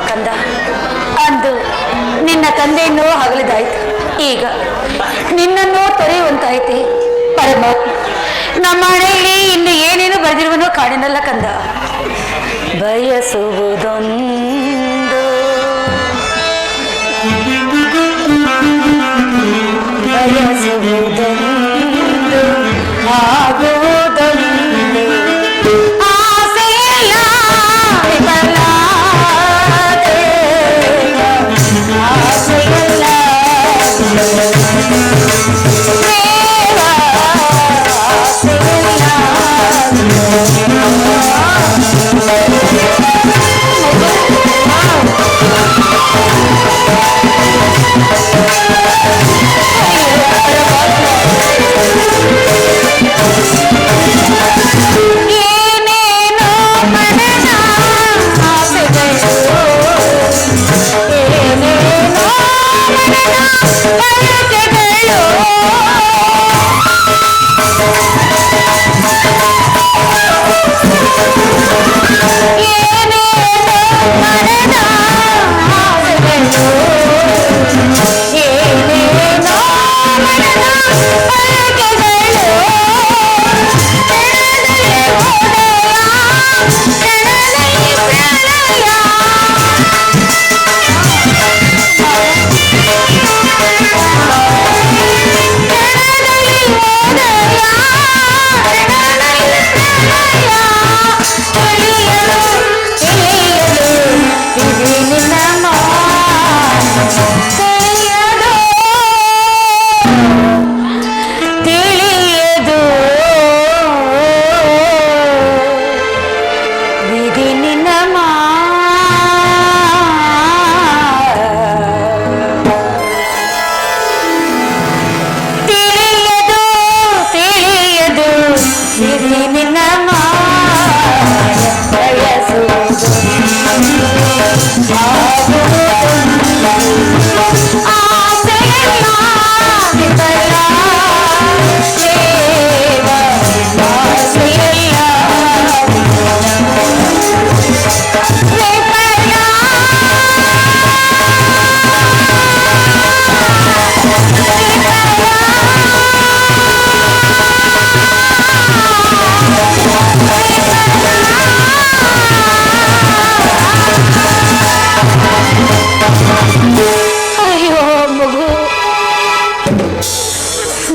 B: ಕಂದ, ಅಂದು ನಿನ್ನ ತಂದೆಯನ್ನು ಹಗಲಿದಾಯ್ತು, ಈಗ ನಿನ್ನನ್ನು ತೊರೆಯುವಂತಾಯ್ತೆ. ಪರಮಾತ್ಮ ನಮ್ಮ ಹಣೆಯಲ್ಲಿ ಇನ್ನು ಏನೇನು ಬರೆದಿರುವನೋ ಕಾಣಿನಲ್ಲ ಕಂದ. ಬಯಸುವುದೊಂದು ಬಯಸುವುದೊಂದು ಆಗುವುದೊಂದು ಆಸೆಯಲ್ಲ ವಿಫಲ ಆಸೆಯಲ್ಲ ದೇವ ಏನೇನೋ ಮನನ ಆಸೆಗಳು, ಏನೇನೋ ಮನನ ಬಯಕೆಗಳು, ಏನೇನೋ ಮನನ ಆಸೆಗಳು, ಏನೇನೋ ಮನನ ಬಯಕೆಗಳು, ತಿಳಿಯದು ವಿಧಿ ನಿನ್ನ ತಿಳಿಯದು ತಿಳಿಯದು ವಿಧಿ ನಿನ್ನ ಆಸೆಯಲ್ಲ ವಿಫಲ ದೇವ ಆಸೆಯಲ್ಲ ವಿಫಲ ಅಯ್ಯೋ ಮಗು,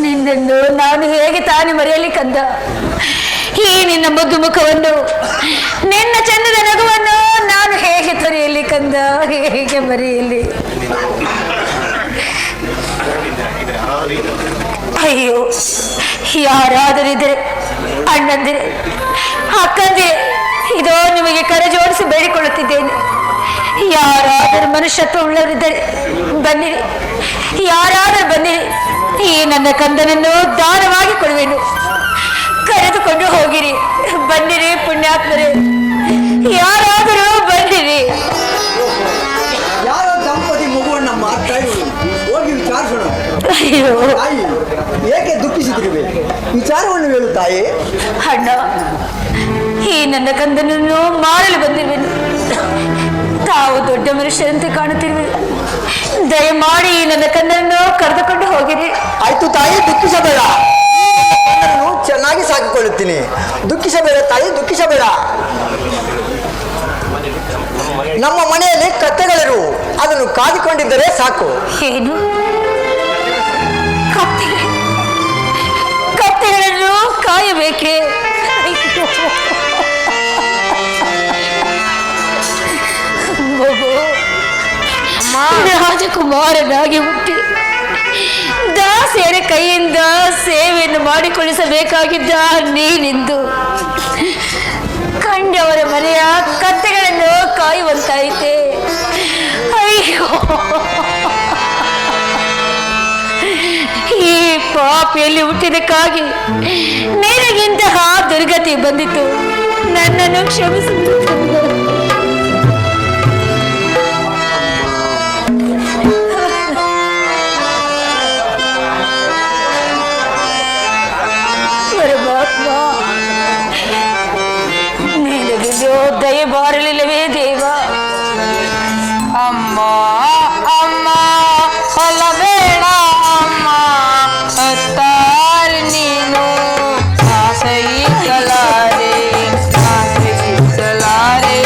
B: ನಿನ್ನನ್ನು ನಾನು ಹೇಗೆ ತಾನೇ ಮರೆಯಲಿ ಕಂದ. ಈ ನಿನ್ನ ಮುದ್ದು ಮುಖವನ್ನು, ನಿನ್ನ ಚಂದದ ನಗುವನ್ನು ನಾನು ಹೇಗೆ ತೊರೆಯಲಿ ಕಂದ, ಹೇಗೆ ಮರೆಯಲಿ. ಅಯ್ಯೋ, ಯಾರಾದರಿದ್ದರೆ ಅಣ್ಣಂದಿರೆ ಅಕ್ಕಂದಿರೆ, ಇದೋ ನಿಮಗೆ ಕರೆ ಜೋಡಿಸಿ ಬೇಡಿಕೊಳ್ಳುತ್ತಿದ್ದೇನೆ. ಯಾರಾದರೂ ಮನುಷ್ಯತ್ವ ಉಳ್ಳವರಿದ್ದರೆ ಬನ್ನಿರಿ, ಯಾರಾದರೂ ಬನ್ನಿರಿ, ಈ ನನ್ನ ಕಂದನನ್ನು ದಾನವಾಗಿ ಕೊಡುವೆನು. ಕರೆದುಕೊಂಡು ಹೋಗಿರಿ, ಬನ್ನಿರಿ ಪುಣ್ಯಾತ್ಮರೇ, ಯಾರಾದರೂ ಬನ್ನಿರಿ.
C: ಯಾರೋ ದಂಪತಿ ಮಗುವನ್ನ ಮಾಡ್ತಾ ಇರುವುದು, ಹೋಗಿ ವಿಚಾರಿಸೋಣ.
B: ಅಯ್ಯೋ
C: ತಾಯಿ, ಏಕೆ ದುಃಖಿಸುತ್ತಿರುವೆ? ವಿಚಾರವನ್ನು ಹೇಳು ತಾಯಿ.
B: ಅಣ್ಣ, ಈ ನನ್ನ ಕಂದನನ್ನು ಮಾಡಲು ಬಂದಿರುವೆನು. ತಾವು ದೊಡ್ಡ ಮನುಷ್ಯರಂತೆ ಕಾಣುತ್ತಿರುವೆ, ದಯಮಾಡಿ ಈ ನನ್ನ ಕಂದನನ್ನು ಕರೆದುಕೊಂಡು ಹೋಗಿರಿ.
C: ಆಯ್ತು ತಾಯಿ, ದುಃಖಿಸಬೇಡ. ನಾನು ಚೆನ್ನಾಗಿ ಸಾಕಿಕೊಳ್ಳುತ್ತೀನಿ. ದುಃಖಿಸಬೇಡ ತಾಯಿ, ದುಃಖಿಸಬೇಡ. ನಮ್ಮ ಮನೆಯಲ್ಲಿ ಕತ್ತೆಗಳಿರು, ಅದನ್ನು ಕಾದಿಕೊಂಡಿದ್ದರೆ ಸಾಕು.
B: ಏನು ಕತ್ತೆಗಳನ್ನು ಕಾಯಬೇಕೆ? ಕುಮಾರನಾಗಿ ಹುಟ್ಟಿ ದಾಸಿಯರ ಕೈಯಿಂದ ಸೇವೆಯನ್ನು ಮಾಡಿಕೊಳ್ಳಿಸಬೇಕಾಗಿದ್ದ ನೀನಿಂದು ಕಂಡವರ ಮನೆಯ ಕತ್ತೆಗಳನ್ನು ಕಾಯುವಂತಾಯಿತೆ. ಅಯ್ಯೋ, ಈ ಪಾಪಿಯಲ್ಲಿ ಹುಟ್ಟಿದಕ್ಕಾಗಿ ನಿನಗಿಂತಹ ದುರ್ಗತಿ ಬಂದಿತು. ನನ್ನನ್ನು ಕ್ಷಮಿಸಬೇಕು. ಪರಮಾತ್ಮ, ನಿನಗಿದು ದಯ ಬಾರಲಿಲ್ಲವೇ ದೇವ?
E: ಅಮ್ಮ ಅಮ್ಮ ಹೊಲಬೇಡ ಅಮ್ಮ, ಹತ್ತಾರು ನೀನು ಆಸೈಸಲಾರೆ ಆಸೈಸಲಾರೆ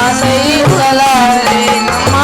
E: ಆಸೈಸಲಾರೆ ಅಮ್ಮ.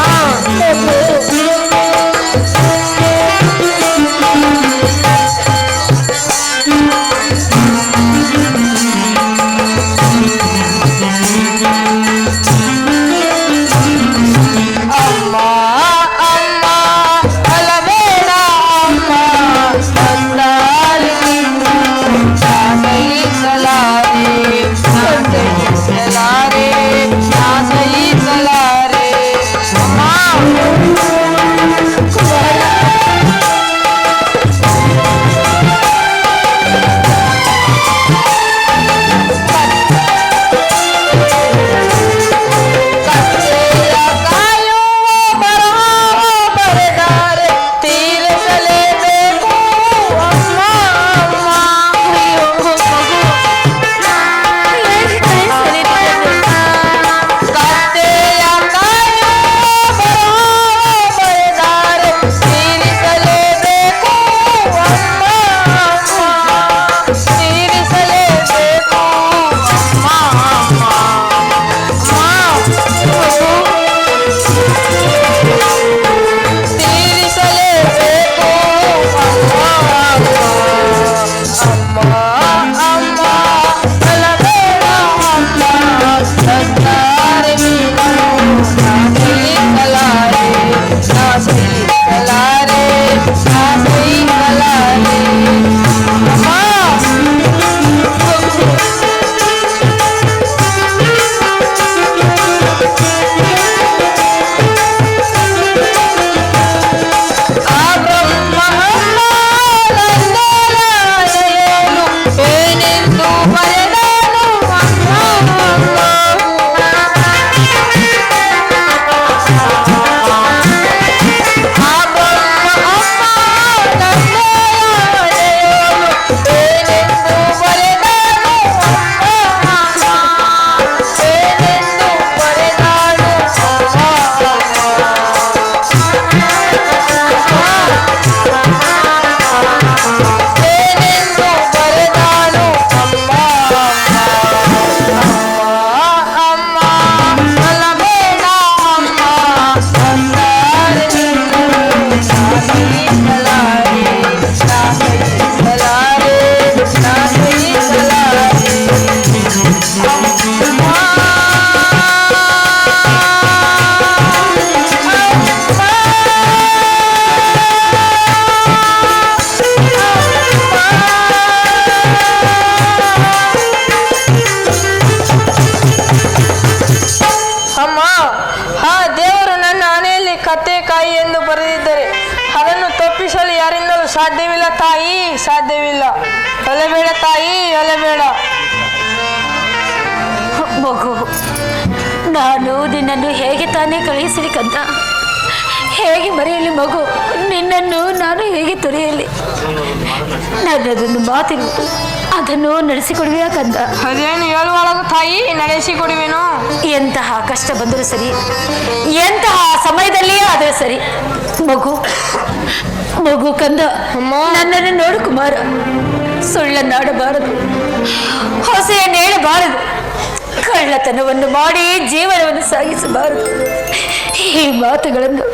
E: ಕತ್ತೆಕಾಯಿ ಎಂದು ಬರೆದಿದ್ದರೆ ಅದನ್ನು ತಪ್ಪಿಸಲು ಯಾರಿಂದಲೂ ಸಾಧ್ಯವಿಲ್ಲ ತಾಯಿ, ಸಾಧ್ಯವಿಲ್ಲ. ಅಳಬೇಡ ತಾಯಿ, ಅಳಬೇಡ.
B: ಮಗು, ನಾನು ನಿನ್ನನ್ನು ಹೇಗೆ ತಾನೇ ಕಳುಹಿಸಲಿ ಕಂದ? ಹೇಗೆ ಮರೆಯಲಿ ಮಗು? ನಿನ್ನನ್ನು ನಾನು ಹೇಗೆ ತೊರೆಯಲಿ? ನನ್ನದೊಂದು ಮಾತಿರುವುದು, ಅದನ್ನು ನಡೆಸಿಕೊಡುವೆಯಾ ಕಂದ?
E: ಅದೇನು ಹೇಳುವಾಗ ತಾಯಿ, ನಡೆಸಿಕೊಡುವೆನು.
B: ಎಂತಹ ಕಷ್ಟ ಬಂದರೂ ಸರಿ, ಎಂತಹ ಸಮಯದಲ್ಲಿಯೇ ಆದರೂ ಸರಿ. ಮಗು ಮಗು ಕಂದ, ನನ್ನನ್ನು ನೋಡು ಕುಮಾರ. ಸುಳ್ಳನ್ನಾಡಬಾರದು, ಹೊಸೆಯನ್ನೇಳಬಾರದು, ಕಳ್ಳತನವನ್ನು ಮಾಡಿ ಜೀವನವನ್ನು ಸಾಗಿಸಬಾರದು. ಈ ಮಾತುಗಳನ್ನು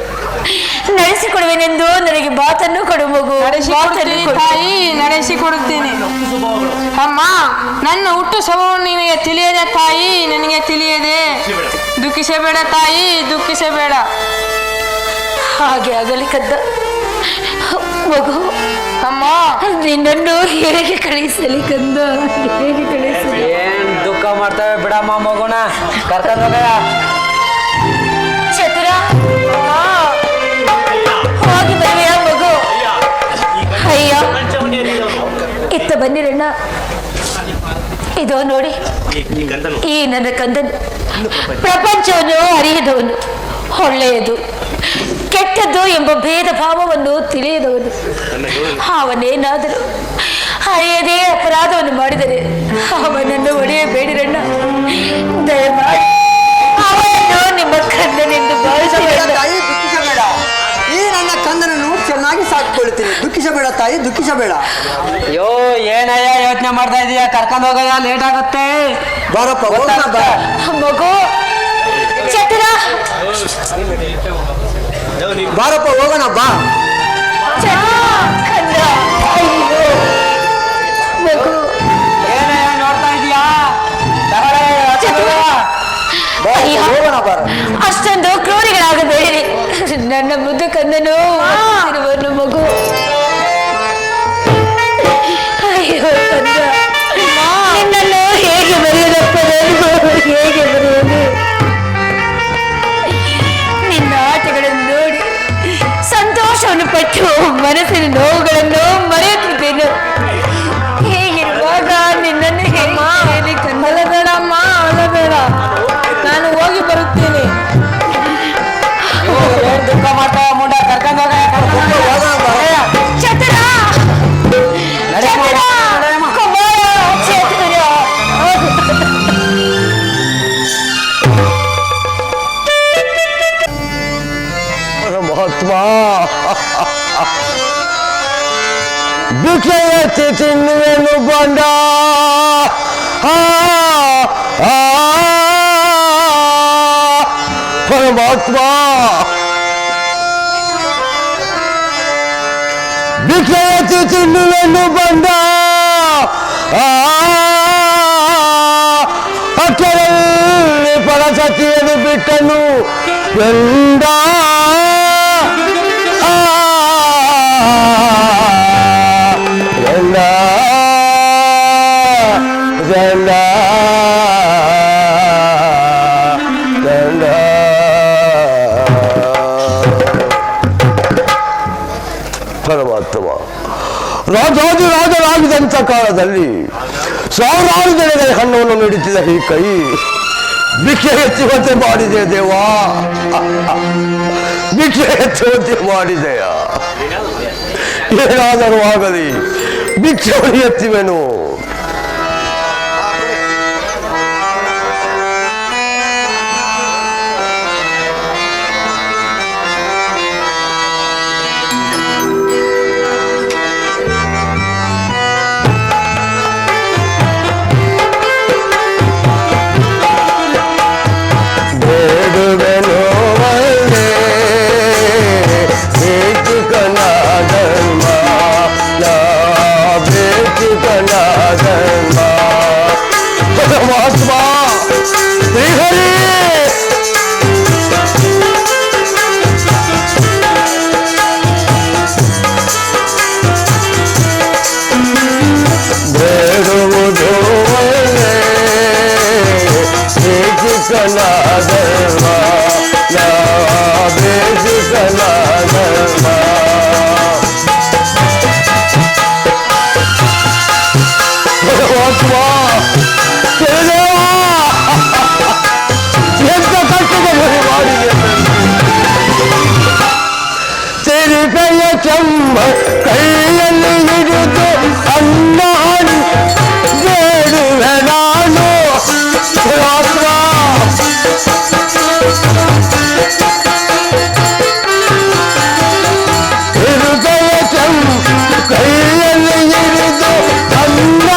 B: ನಡೆಸಿಕೊಡುವೆನೆಂದು ನನಗೆ ಮಾತನ್ನು ಕೊಡು ಮಗು.
E: ತಾಯಿ, ನಡೆಸಿಕೊಡುತ್ತೇನೆ. ಅಮ್ಮ, ನನ್ನ ಹುಟ್ಟು ಸ್ವಭಾವವನ್ನು ನಿನಗೆ ತಿಳಿಯದೆ ತಾಯಿ, ನನಗೆ ತಿಳಿಯದೆ. ದುಃಖಿಸಬೇಡ ತಾಯಿ, ದುಃಖಿಸಬೇಡ.
B: ಹಾಗೆ ಆಗಲಿ ಕದ್ದ. ಮಗು ಅಮ್ಮ, ನಿನ್ನನ್ನು ಹೇಗೆ ಕಳಿಸಲಿ ಕಂದ, ಹೇಗೆ ಕಳಿಸಲಿ?
D: ಏನ್ ದುಃಖ ಮಾಡ್ತಾವೆ ಬಿಡಮ್ಮ, ಮಗುನ ಕರ್ಕೊಂಡು ಹೋಗ.
B: ಚತುರ, ಹೋಗಿ ಬರುವೆಯ ಮಗು? ಅಯ್ಯ, ಇತ್ತ ಬನ್ನಿರಣ್ಣ. ಇದೋ ನೋಡಿ, ಈ ನನ್ನ ಕಂದನು ಪ್ರಪಂಚವನ್ನು ಅರಿಯದವನು, ಒಳ್ಳೆಯದು ಕೆಟ್ಟದ್ದು ಎಂಬ ಭೇದ ಭಾವವನ್ನು ತಿಳಿಯದವನು. ಅವನೇನಾದರೂ ಅರಿಯದೇ ಅಪರಾಧವನ್ನು ಮಾಡಿದರೆ ಅವನನ್ನು ಒಡೆಯಬೇಡಿರಣ್ಣ. ದಯಮಾಡಿ ಅವನನ್ನು ನಿಮ್ಮ ಕಂದನೆಂದು ಭಾವಿಸಬೇಡ.
C: ತಾಯಿ ದುಃಖಿಸಬೇಡ. ಈ ನನ್ನ ಕಂದನನ್ನು ಚೆನ್ನಾಗಿ ಸಾಕಿಕೊಳ್ಳುತ್ತೀನಿ. ದುಃಖಿಸಬೇಡ ತಾಯಿ, ದುಃಖಿಸಬೇಡ.
D: ಅಯ್ಯೋ, ಏನಯ್ಯ ಯೋಚನೆ ಮಾಡ್ತಾ ಇದೀಯ? ಕರ್ಕೊಂಡು ಹೋಗೋದ ಲೇಟ್ ಆಗುತ್ತೆ.
C: ಬಾರಪ್ಪ, ಹೋಗೋಣ ಬಾ.
B: ಮಗು ಚತುರ,
C: ಬಾರಪ್ಪ, ಹೋಗೋಣ ಬಾ.
B: ಕಂದ, ಅಯ್ಯೋ ಮಗು.
D: ಏನಯ್ಯ ನೋಡ್ತಾ ಇದೀಯಾ?
B: ಅಯ್ಯ,
C: ಹೋಗೋಣ ಬಾರ.
B: ಅಷ್ಟೊಂದು ಕ್ರೂರಿಗಳಾಗಬೇಡಿ. ನನ್ನ ಮುದ್ದು ಕಂದನು ಇರುವನು ಮಗು. ಅಯ್ಯೋ ಕಂದ, ನಿನ್ನನ್ನು ಹೇಗೆ ಬರೆಯುವುದಪ್ಪ, ಹೇಗೆ ಬರೆಯುವುದು? ನಿನ್ನ ಆಟಗಳನ್ನು ನೋಡಿ ಸಂತೋಷವನ್ನು ಪಟ್ಟು ಮನಸ್ಸಿನ ನೋವುಗಳನ್ನು ಮರೆಯುತ್ತಿದ್ದೇನು. ಹೇಗಿರುವಾಗ ನಿನ್ನನ್ನು ಹೇಳಿ ಕನ್ನಲಬೇಡಮ್ಮ, ಅಳಬೇಡ, ನಾನು ಹೋಗಿ ಬರುತ್ತೇನೆ.
D: ದುಃಖ ಮಾಡ್ತಾ ಮುಂಡ ಕರ್ಕೊಂಡು ಹೋಗ.
B: ಚತುರ, ಚತುರ, ಕುಮಾರ, ಚತುರ.
C: ಮಹಾತ್ಮ, ಭಿಕ್ಷೆ ತಿನ್ನುವೆನು ಬಂದ. ಪರಮಾತ್ಮ, ಭಿಕ್ಷೆ ತಿನ್ನುವೆನು ಬಂದ. ಅಕ್ಕರಲ್ಲಿ ಪರಸತಿಯನ್ನು ಬಿಟ್ಟನು ಎಂದ. ಪರಮಾತ್ಮ, ರಾಜಾದಿರಾಜರಾಗಿದ್ದಂಥ ಕಾಲದಲ್ಲಿ ಸಾವಿರಾರು ಜನಗಳ ಹಣ್ಣವನ್ನು ನೀಡುತ್ತಿದ್ದ ಈ ಕೈ ಭಿಕ್ಷೆ ಎತ್ತುವಂತೆ ಮಾಡಿದೆ ದೇವಾ, ಭಿಕ್ಷೆ ಎತ್ತುವಂತೆ ಮಾಡಿದೆಯಾ? ಏನಾದರೂ ಆಗಲಿ, ಭಿಕ್ಷೆ ಎತ್ತುವೆನು. ಚೆಮ್ಮ ಕೈಯಲ್ಲಿ ಹಿಡಿದು ಅನ್ನ ಬೇಡುವೆ ನಾನು. ಹೃದಯ ಚೆಮ್ಮ ಕೈಯಲ್ಲಿ ಹಿಡಿದು ಅನ್ನ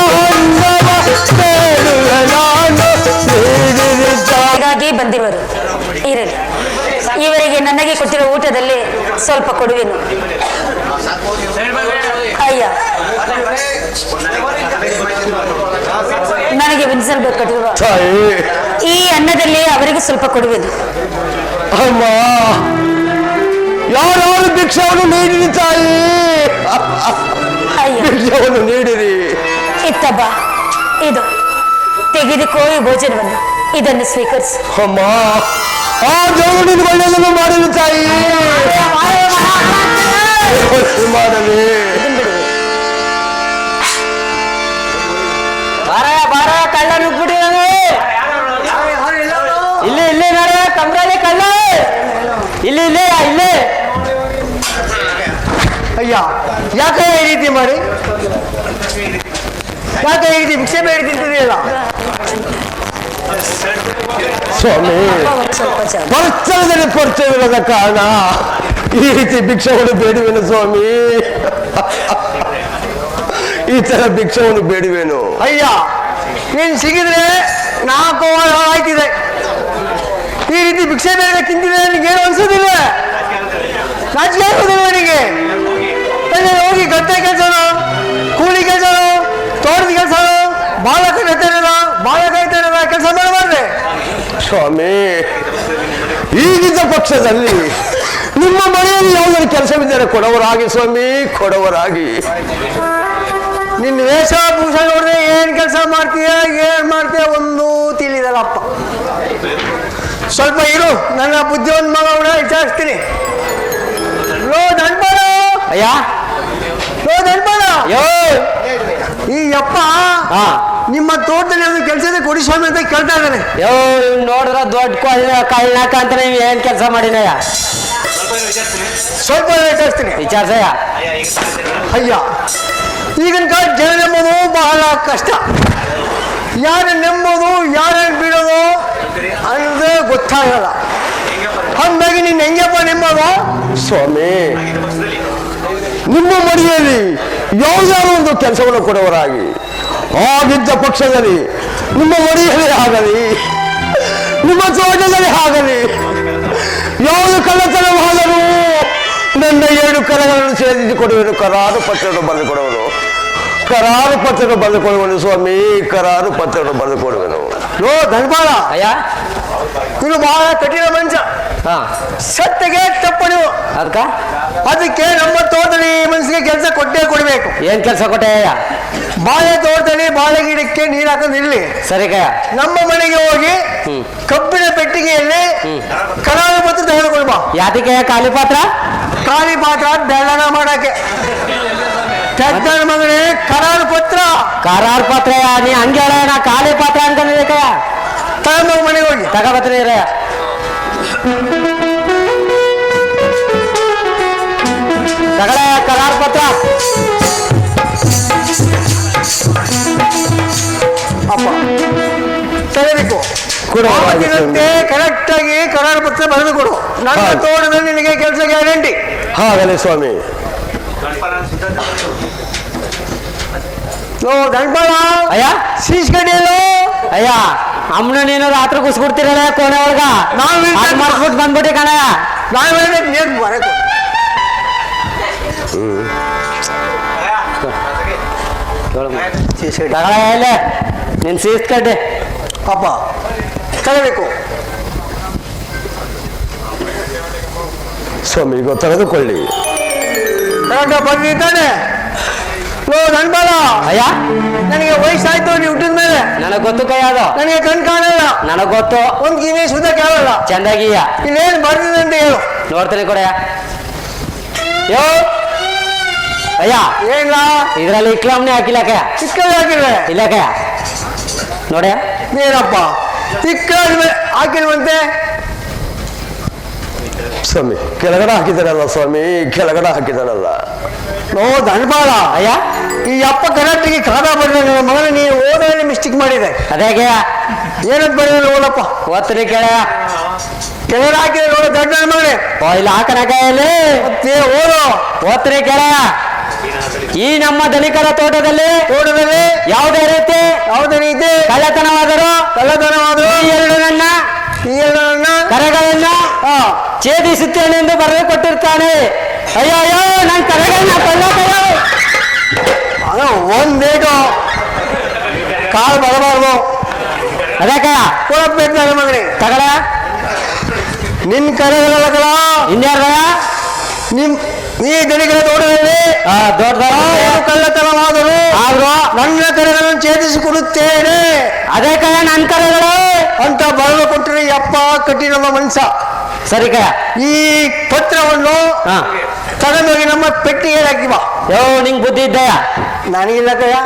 C: ಬೇಡುವೆ ನಾನು.
B: ಹಾಗಾಗಿ ಬಂದಿರುವರು ಇರಲಿ, ಇವರಿಗೆ ನನಗೆ ಕೊಟ್ಟಿರುವ ಊಟದಲ್ಲಿ ಸ್ವಲ್ಪ ಕೊಡುವೆನು. ಅಯ್ಯ, ನನಗೆ ವಿಧಿಸಲ್ಬೇಕು ಕೊಟ್ಟಿರುವ ಈ ಅನ್ನದಲ್ಲಿ ಅವರಿಗೆ ಸ್ವಲ್ಪ ಕೊಡುವೆನು.
C: ಅಮ್ಮ, ಯಾರು ಭಿಕ್ಷವನ್ನು ನೀಡಿರಿ ತಾಯಿ,
B: ಅಯ್ಯ
C: ಭಿಕ್ಷವನ್ನು ನೀಡಿರಿ.
B: ಇತ್ತಬ್ಬ, ಇದು ತೆಗೆದುಕೋ ಈ ಭೋಜನವನ್ನು, ಇದನ್ನು ಸ್ವೀಕರಿಸು.
C: ಅಮ್ಮ, ಆ ದೇವರು ನಿನ್ನ ಒಳ್ಳೆಯದನ್ನು ಮಾಡಲಿ ತಾಯಿ, ಮಾಡಲಿ.
D: ಬಾರ ಕಳ್ಳ ನುಗ್ಬಿಟ್ಟಿದ್ದಾನೆ. ಇಲ್ಲಿ ನೋಡ ಕಮ್ರಲ್ಲಿ ಕಳ್ಳ, ಇಲ್ಲಿ.
C: ಅಯ್ಯ, ಯಾಕೆ ಈ ರೀತಿ ಮಾಡಿ, ಯಾಕೆ ಈ ರೀತಿ ಭಿಕ್ಷೆ ಬೇಡ ತಿಂತಿದೆಯಲ್ಲ ಸ್ವಾಮಿ?
B: ಸ್ವಲ್ಪ ಜಾಗ.
C: ಪರಿಸರದಲ್ಲಿ ಪರಿಚಯವಿಲ್ಲದ ಕಾರಣ ಈ ರೀತಿ ಭಿಕ್ಷವನ್ನು ಬೇಡುವೆನು ಸ್ವಾಮಿ, ಈ ತರ ಭಿಕ್ಷವನ್ನು ಬೇಡುವೆನು. ಅಯ್ಯ, ನೀನ್ ಸಿಗಿದ್ರೆ 4 ವಾರ ಆಯ್ತಿದೆ, ಈ ರೀತಿ ಭಿಕ್ಷೆ ಬೇಡ ತಿಂತಿದ್ರೆ ನಿನಗೇನು ಅನ್ಸೋದಿಲ್ಲ? ನಾಚಿಕೆ ಆಗೋದಿಲ್ಲ ನನಗೆ? ಹೋಗಿ ಗದ್ದೆ ಕೆಲಸನೋ, ಕೂಲಿ ಕೆಲಸನೋ, ತೋಟದ ಕೆಲಸನೋ, ಬಾಳ ಕಾಯ್ತಾರಲ್ಲ ಕೆಲಸ ಮಾಡಬಾರ್ದೆ ಸ್ವಾಮಿ. ಈಗಿದ್ದ ಪಕ್ಷದಲ್ಲಿ ನಿಮ್ಮ ಮನೆಯಲ್ಲಿ ಯಾವುದಾದ್ರು ಕೆಲಸವಿದ್ದರೆ ಕೊಡವರಾಗಿ ಸ್ವಾಮಿ, ಕೊಡವರಾಗಿ. ನಿನ್ನ ವೇಷಭೂಷ ನೋಡಿದ್ರೆ ಏನ್ ಕೆಲಸ ಮಾಡ್ತೀಯ, ಏನ್ ಮಾಡ್ತೀಯ ಒಂದೂ ತಿಳಿದಲ್ಲಪ್ಪ. ಸ್ವಲ್ಪ ಇರು, ನನ್ನ ಬುದ್ಧಿವಂತ ಮಗ ಕೂಡ ವಿಚಾರಿಸ್ತೀನಿ. ಲೋ ದಣ್ಬಾಳ,
D: ಅಯ್ಯ,
C: ಲೋ ದಣ್ಬಾಳ,
D: ಯೋ
C: ಈ ಅಪ್ಪ ನಿಮ್ಮ ತೋಟದಲ್ಲಿ ಒಂದು ಕೆಲಸದ ಕೊಡಿ ಸ್ವಾಮಿ ಅಂತ ಕೇಳ್ತಾ ಇದ್ದಾನೆ.
D: ಯೋ ನೋಡಿದ್ರ ದೊಡ್ಡ ಕಳ್ಳನಾಕ ಅಂತ ನೀವು ಏನ್ ಕೆಲಸ ಮಾಡಿನಯ್ಯ?
C: ಸ್ವಲ್ಪ ವಿಚಾರಿಸ್ತೀನಿ.
D: ವಿಚಾರ್ಸಯ್ಯ.
C: ಅಯ್ಯ, ಈಗಿನ ಕಾಲ ಜನ ನೆಂಬೋದು ಬಹಳ ಕಷ್ಟ. ಯಾರು ನೆಂಬೋದು ಯಾರನ್ನು ಬಿಡೋದು ಅನ್ನೋದೇ ಗೊತ್ತಾಗಲ್ಲ. ಹಂಗಾಗಿ ನೀನು ಹೆಂಗಪ್ಪ ನೆಂಬೋದು ಸ್ವಾಮಿ? ನಿಮ್ಮ ಮನೆಯಲ್ಲಿ ಯಾವುದಾದ್ರು ಒಂದು ಕೆಲಸವನ್ನು ಕೊಡುವರಾಗಿ, ಆಗಿದ್ದ ಪಕ್ಷದಲ್ಲಿ ನಿಮ್ಮ ಮನೆಯಲ್ಲಿ ಆಗಲಿ, ನಿಮ್ಮ ತೋಟದಲ್ಲಿ ಆಗಲಿ, ಯಾವುದು ಕಳ್ಳತನವಾದರೂ ನನ್ನ 7 ಕರಗಳನ್ನು ಸೇರಿಸಿ ಕೊಡುವೆನು. ಕರಾರು ಪತ್ರವನ್ನು ಬರೆದುಕೊಡುವನು, ಕರಾರು ಪತ್ರವನ್ನು ಬರೆದುಕೊಡುವನು ಸ್ವಾಮಿ, ಕರಾರು ಪತ್ರವನ್ನು ಬರೆದುಕೊಡುವೆನು. ಲೋ ಧನ್ಬಾಳ,
D: ಅಯ್ಯ,
C: ನೀನು ಬಹಳ ಕಠಿಣ ಮನುಷ್ಯ. ಸತ್ತೆಗೆ ತಪ್ಪು ನೀವು. ಅದಕ್ಕೆ ನಮ್ಮ ತೋಟದಲ್ಲಿ ಮನಸ್ಸಿಗೆ ಕೆಲಸ ಕೊಟ್ಟೇ ಕೊಡ್ಬೇಕು.
D: ಏನ್ ಕೆಲಸ ಕೊಟ್ಟೆ?
C: ಬಾಳೆ ತೋಟದಲ್ಲಿ ಬಾಳೆ ಗಿಡಕ್ಕೆ ನೀರು ಹಾಕೊಂಡಿರ್ಲಿ.
D: ಸರಿ ಕಯ್ಯ.
C: ನಮ್ಮ ಮನೆಗೆ ಹೋಗಿ ಕಬ್ಬಿಣ ಪೆಟ್ಟಿಗೆಯಲ್ಲಿ ಕರಾರು ಪತ್ರ ತೆಗೆದುಕೊಳ್ಬ.
D: ಯಾತಿಗೆ ಖಾಲಿ ಪಾತ್ರ?
C: ಖಾಲಿ ಪಾತ್ರ ಬೆಳ್ಳನ ಮಾಡಕ್ಕೆ. ತೆಗ್ದನ ಮಗನೇ ಕರಾರು ಪತ್ರ.
D: ಕರಾರು ಪತ್ರ ನೀ ಹಂಗೆ ಹೇಳ, ನಾ ಖಾಲಿ ಪಾತ್ರ ಅನ್ಕೊಂಡಿದ್ದೆ ಕಯ್ಯ.
C: ತಗೊಂಡು ಮನೆಗೆ ಹೋಗಿ
D: ತಗೋಬತ್ತೀನಿ ಇರ. ತಗಳೆ ಕರಾರು ಪತ್ರ.
C: ಅಪ್ಪ ತೆಗೆದುಕೋ, ಕರೆಕ್ಟ್ ಆಗಿ ಕರಾರು ಪತ್ರ ಬರೆದು ಕೊಡು. ನನ್ನ ತೋಟದಲ್ಲಿ ನಿನಗೆ ಕೆಲಸ ಗ್ಯಾರಂಟಿ. ಹಾಗಲೇ ಸ್ವಾಮಿ. ಗಂಟಳ
D: ಅಯ್ಯ,
C: ಸೀಸ್ ಕಡೆಯಲ್ಲೋ.
D: ಅಯ್ಯ, ಅಮ್ಮನ ನೀನು ರಾತ್ರಿ ಕುಸ್ಬಿಡ್ತೀರಲ್ಲ ಕೋಣೆ ಒಳಗ. ನಾವು ಮಾಡ್ಬಿಟ್ಟು ಬಂದ್ಬಿಟ್ಟೆ ಕಣಯ್ಯ.
C: ನಾನು ಬರಕು
D: ತಗೊಳ್ಳೆ ನಿನ್ ಸೀಸ್ ಕಡ್ಡೆ.
C: ಪಾಪ ತಗೋಬೇಕು ಸ್ವಾಮಿ, ತೆಗೆದುಕೊಳ್ಳಿ. ಬಂದಿದ್ದಾನೆ. ಲೋ ನನ್ಬಾಳ,
D: ಅಯ್ಯ,
C: ನನಗೆ ವಯಸ್ಸಾಯ್ತು ನೀವು ಹುಟ್ಟಿದ ಮೇಲೆ.
D: ನನಗ್ ಗೊತ್ತು ಕೈ ಅದು.
C: ನನಗೆ ಕಣ್ ಕಾಣಲ್ಲ.
D: ನನಗ್ ಗೊತ್ತು.
C: ಒಂದ್ ಕಿವಿ ಸುತ್ತ ಕೇಳಲ್ಲ.
D: ಚಂದಾಗಿಯ
C: ಇಲ್ಲೇನು ಬರ್ದಿದೆ ಅಂತ ಹೇಳು.
D: ನೋಡ್ತೀನಿ ಕೊಡಯ್ಯ. ಯೋ ಅಯ್ಯ,
C: ಏನಿಲ್ಲ
D: ಇದ್ರಲ್ಲಿ ಇಕ್ಲಾಮ್ನೆ ಹಾಕಿಲ್ಲ ಕಯ್ಯ.
C: ಚಿಕ್ಕಲ್ಲಿ ಹಾಕಿಲ್ವೆ?
D: ಇಲ್ಲ ಕಯ್ಯ. ನೋಡ್ಯ
C: ಏನಪ್ಪ ಚಿಕ್ಕ ಹಾಕಿಲ್ವಂತೆ ಸ್ವಾಮಿ? ಕೆಳಗಡೆ ಹಾಕಿದಾನಲ್ಲ ಸ್ವಾಮಿ, ಕೆಳಗಡೆ ಹಾಕಿದಾನಲ್ಲ. ನೋ ದನ್ಬಾಳ,
D: ಅಯ್ಯ,
C: ಈ ಅಪ್ಪ ಕರೆಕ್ಟಿಗೆ ಕಾದ ಬರೆದ ನನ್ನ ಮಗನ ನೀನು ಓದಲ್ಲಿ ಮಿಸ್ಟೇಕ್ ಮಾಡಿದೆ.
D: ಅದೇ ಕಯ್ಯ.
C: ಏನಂತ ಬರೀ ನೋಡಪ್ಪ.
D: ಓದ್ತೀನಿ ಕೇಳಯ್ಯ.
C: ಕೆಳಗಡೆ ಹಾಕಿದ್ರೆ ನೋಡ ದೊಡ್ಡ ನನ್ನ ಮಗನೇ.
D: ಇಲ್ಲ ಹಾಕನ ಕೈಯಲ್ಲಿ
C: ಓದು.
D: ಓದ್ತೀನಿ ಕೇಳಯ್ಯ. ಈ ನಮ್ಮ ಧನಿಕರ ತೋಟದಲ್ಲಿ ಯಾವುದೇ ರೀತಿ ಕಳ್ಳತನವಾದರೂ ಈ ಎರಡು ನನ್ನ ಕರೆಗಳನ್ನ ಛೇದಿಸುತ್ತೇನೆ ಎಂದು ಬರೆದು ಕೊಟ್ಟಿರ್ತಾನೆ. ಅಯ್ಯೋ ಅಯ್ಯೋ, ನನ್ನ ಕರೆಗಳನ್ನ
C: ಒಂದೇಟು ಕಾಲು ಬರಬಾರ್ದು.
D: ಅದಕ್ಕೆ
C: ಕೊಡಬೇಕು ನನ್ನ ಮಗನೇ.
D: ತಗಳ
C: ನಿನ್ ಕರೆಗಳ
D: ಇನ್ಯಾರ
C: ಈ ದಣಿಗಳ ತೋಟದಲ್ಲಿ
D: ದೊಡ್ಡ
C: ಕಳ್ಳತನವಾದರು
D: ಆದ್ರು
C: ನನ್ನ ಕರೆಗಳನ್ನು ಛೇದಿಸಿಕೊಡುತ್ತೇನೆ.
D: ಅದೇ ಕಯ ನನ್ ಕರೆಗಳು
C: ಅಂತ ಬರೆದು ಕೊಟ್ಟರೆ ಯಪ್ಪ ಕಠಿಣವ ಮನುಷ್ಯ.
D: ಸರಿ ಕಯ.
C: ಈ ಪತ್ರವನ್ನು
D: ಹಾ
C: ತಗೊಂಡೋಗಿ ನಮ್ಮ ಪೆಟ್ಟಿಗೆ ಹಾಕಿವ.
D: ನಿಂಗ್ ಬುದ್ಧಿ ಇದ್ದಯ?
C: ನನಗಿಲ್ಲ ಕಯ್ಯ.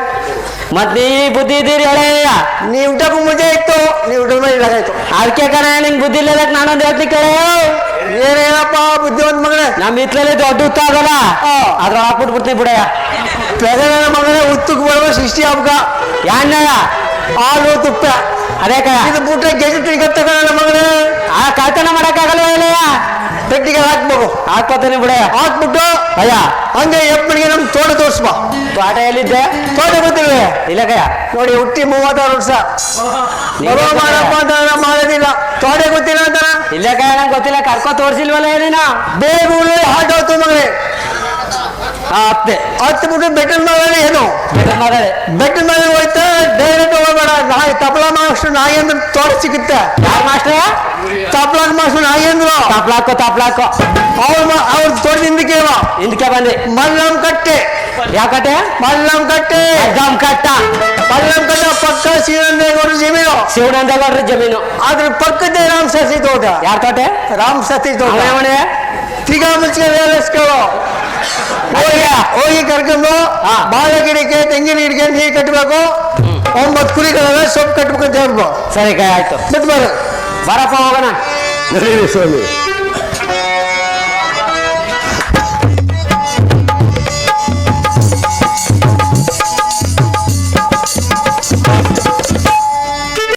D: ಮತ್ ನೀ ಬುದ್ಧಿ ಇದ್ದೀರಿ ಹೇಳಯ್ಯ.
C: ನೀ ಊಟಕ್ಕೂ ಮುಂಚೆ ಇತ್ತು, ನೀ ಊಟದ ಮೇಲೆ ಇಲ್ಲಾಗಾಯ್ತು.
D: ಅದಕ್ಕೆ ಕಣ ನಿಂಗ್ ಬುದ್ಧಿ ಇಲ್ಲದಕ್ ನಾನೊಂದು ಹೇಳ್ತಿ ಕೇಳ.
C: ಏನೇನಪ್ಪ ಬುದ್ಧಿವಂತ ಮಗನೇ.
D: ನಮ್ ಇತ್ಲಲ್ಲಿ ದೊಡ್ಡ ಉತ್ತ ಆಗಲ್ಲ, ಅದ್ರ ಹಾಕ್ಬಿಟ್ಬಿಡ್ತೀನಿ ಬಿಡಯ್ಯ.
C: ಪೆಗನ ಮಗನೇ ಉತ್ತಕ್ಕೆ ಬರುವ ಸೃಷ್ಟಿ ಹಬ್ಬ
D: ಯಾನ್ನಯ್ಯ
C: ಹಾಲು ತುಪ್ಪ
D: ಅದೇ ಕಯ.
C: ಇದು ಬಿಟ್ರೆ ಗೆಜೆ ತಿನ್ಕತ್ತಗಣ ಮಗನೇ.
D: ಆ ಕಳ್ತನ ಮಾಡಕ್ಕಾಗಲ್ವ ಹೇಳಯ್ಯ?
C: ಪೆಟ್ಟಿಗೆ ಹಾಕ್ಬೇಕು.
D: ಹಾಕ್ಕೋತೀನಿ ಬಿಡಯ್ಯ.
C: ಹಾಕ್ಬಿಟ್ಟು
D: ಅಯ್ಯ
C: ಹಂಗೆ ಎಪ್ಪನಿಗೆ ನಮ್ ತೋಟ ತೋರಿಸ್ಬ.
D: ತೋಟ ಎಲ್ಲಿದ್ದೆ?
C: ತೋಟ ಗೊತ್ತಿಲ್ವೇ?
D: ಇಲ್ಲ ಕಯ.
C: ನೋಡಿ ಹುಟ್ಟಿ 36 ವರ್ಷ ಬರೋ ಮಾಡಪ್ಪ ಅಂತ ಮಾಡೋದಿಲ್ಲ. ತೋಟ ಗೊತ್ತಿಲ್ಲ ಅಂತಾನ.
D: ಇಲ್ಲ ಕಯ ನಂಗೆ ಗೊತ್ತಿಲ್ಲ. ಕರ್ಕೊ ತೋರ್ಸಿಲ್ವಲ್ಲ ಏನಿನ?
C: ಬೇಗ ಹಾಟ್ ಹೋಗ್ತು ಮಗನೇ.
D: ಅತ್ತೆ
C: ಹತ್ತು ಬಿಟ್ಟು ಬೆಟ್ಟದ ಮೇಲೆ ಏನು
D: ಮಾತಾಡಿ.
C: ಬೆಟ್ಟದ ಮೇಲೆ ಹೋಯ್ತಾ ಡೈರೆಕ್ಟ್ ಹೋಗ್ಬೇಡ. ನಾಯಿ ತಪ್ಪಲ ಮಾಸ್ಟರ್ ನಾಗೇಂದ್ರ ತೋಟ ಸಿಗುತ್ತೆ.
D: ಯಾರು ಮಾಸ್ಟ್ರ?
C: ತಪ್ಪಲ ಮಾಸ್ಟರ್ ನಾಗೇಂದ್ರ
D: ತಾಪ್ಲಾಕೋ ತಾಪ್ಲಾಕೋ.
C: ಅವ್ರ ತೋಟದಿಂದ ಕೇಳ
D: ಹಿಂದಕ್ಕೆ ಬಂದೆ.
C: ಮಲ್ಲಂ ಕಟ್ಟೆ.
D: ಯಾಕಟ್ಟೆ?
C: ಮಲ್ಲಂ ಕಟ್ಟೆ.
D: ಎಕ್ಸಾಮ್ ಕಟ್ಟ.
C: ಮಲ್ಲಂ ಕಟ್ಟೆ ಪಕ್ಕ ಶ್ರೀರಂಗೇಗೌಡ ಜಮೀನು.
D: ಶಿವನಂದೇಗೌಡ್ರ ಜಮೀನು.
C: ಅದ್ರ ಪಕ್ಕದೇ ರಾಮ್ ಶಾಸ್ತ್ರಿ ತೋಟ.
D: ಯಾರ ತೋಟೆ?
C: ರಾಮ್ ಶಾಸ್ತ್ರಿ ತೋಟ.
D: ಅವನೇ
C: ತಿಗ ಮುಚ್ಚಿಗೆ ವೇಳಿಸ್ಕೊಳ್ಳೋ. ಹೋಗಿ ಕರ್ಕೊಂಡು ಬಾಳೆ ಗಿಡಕ್ಕೆ ತೆಂಗಿನ ಗಿಡಕ್ಕೆ ನೀರು ಕಟ್ಟಬೇಕು. 9 ಕುರಿಗಳೆಲ್ಲ ಸೊಪ್ಪು ಕಟ್ಬೇಕು ಅಂತ ಹೇಳ್ಬೇಕು.
D: ಸರಿ ಕೈ ಆಯ್ತು.
C: ಬಿಟ್ಟು ಬಾರ
D: ಬರಪ್ಪ ಹೋಗೋಣ.
C: ನಡೀರಿ ಸ್ವಾಮಿ.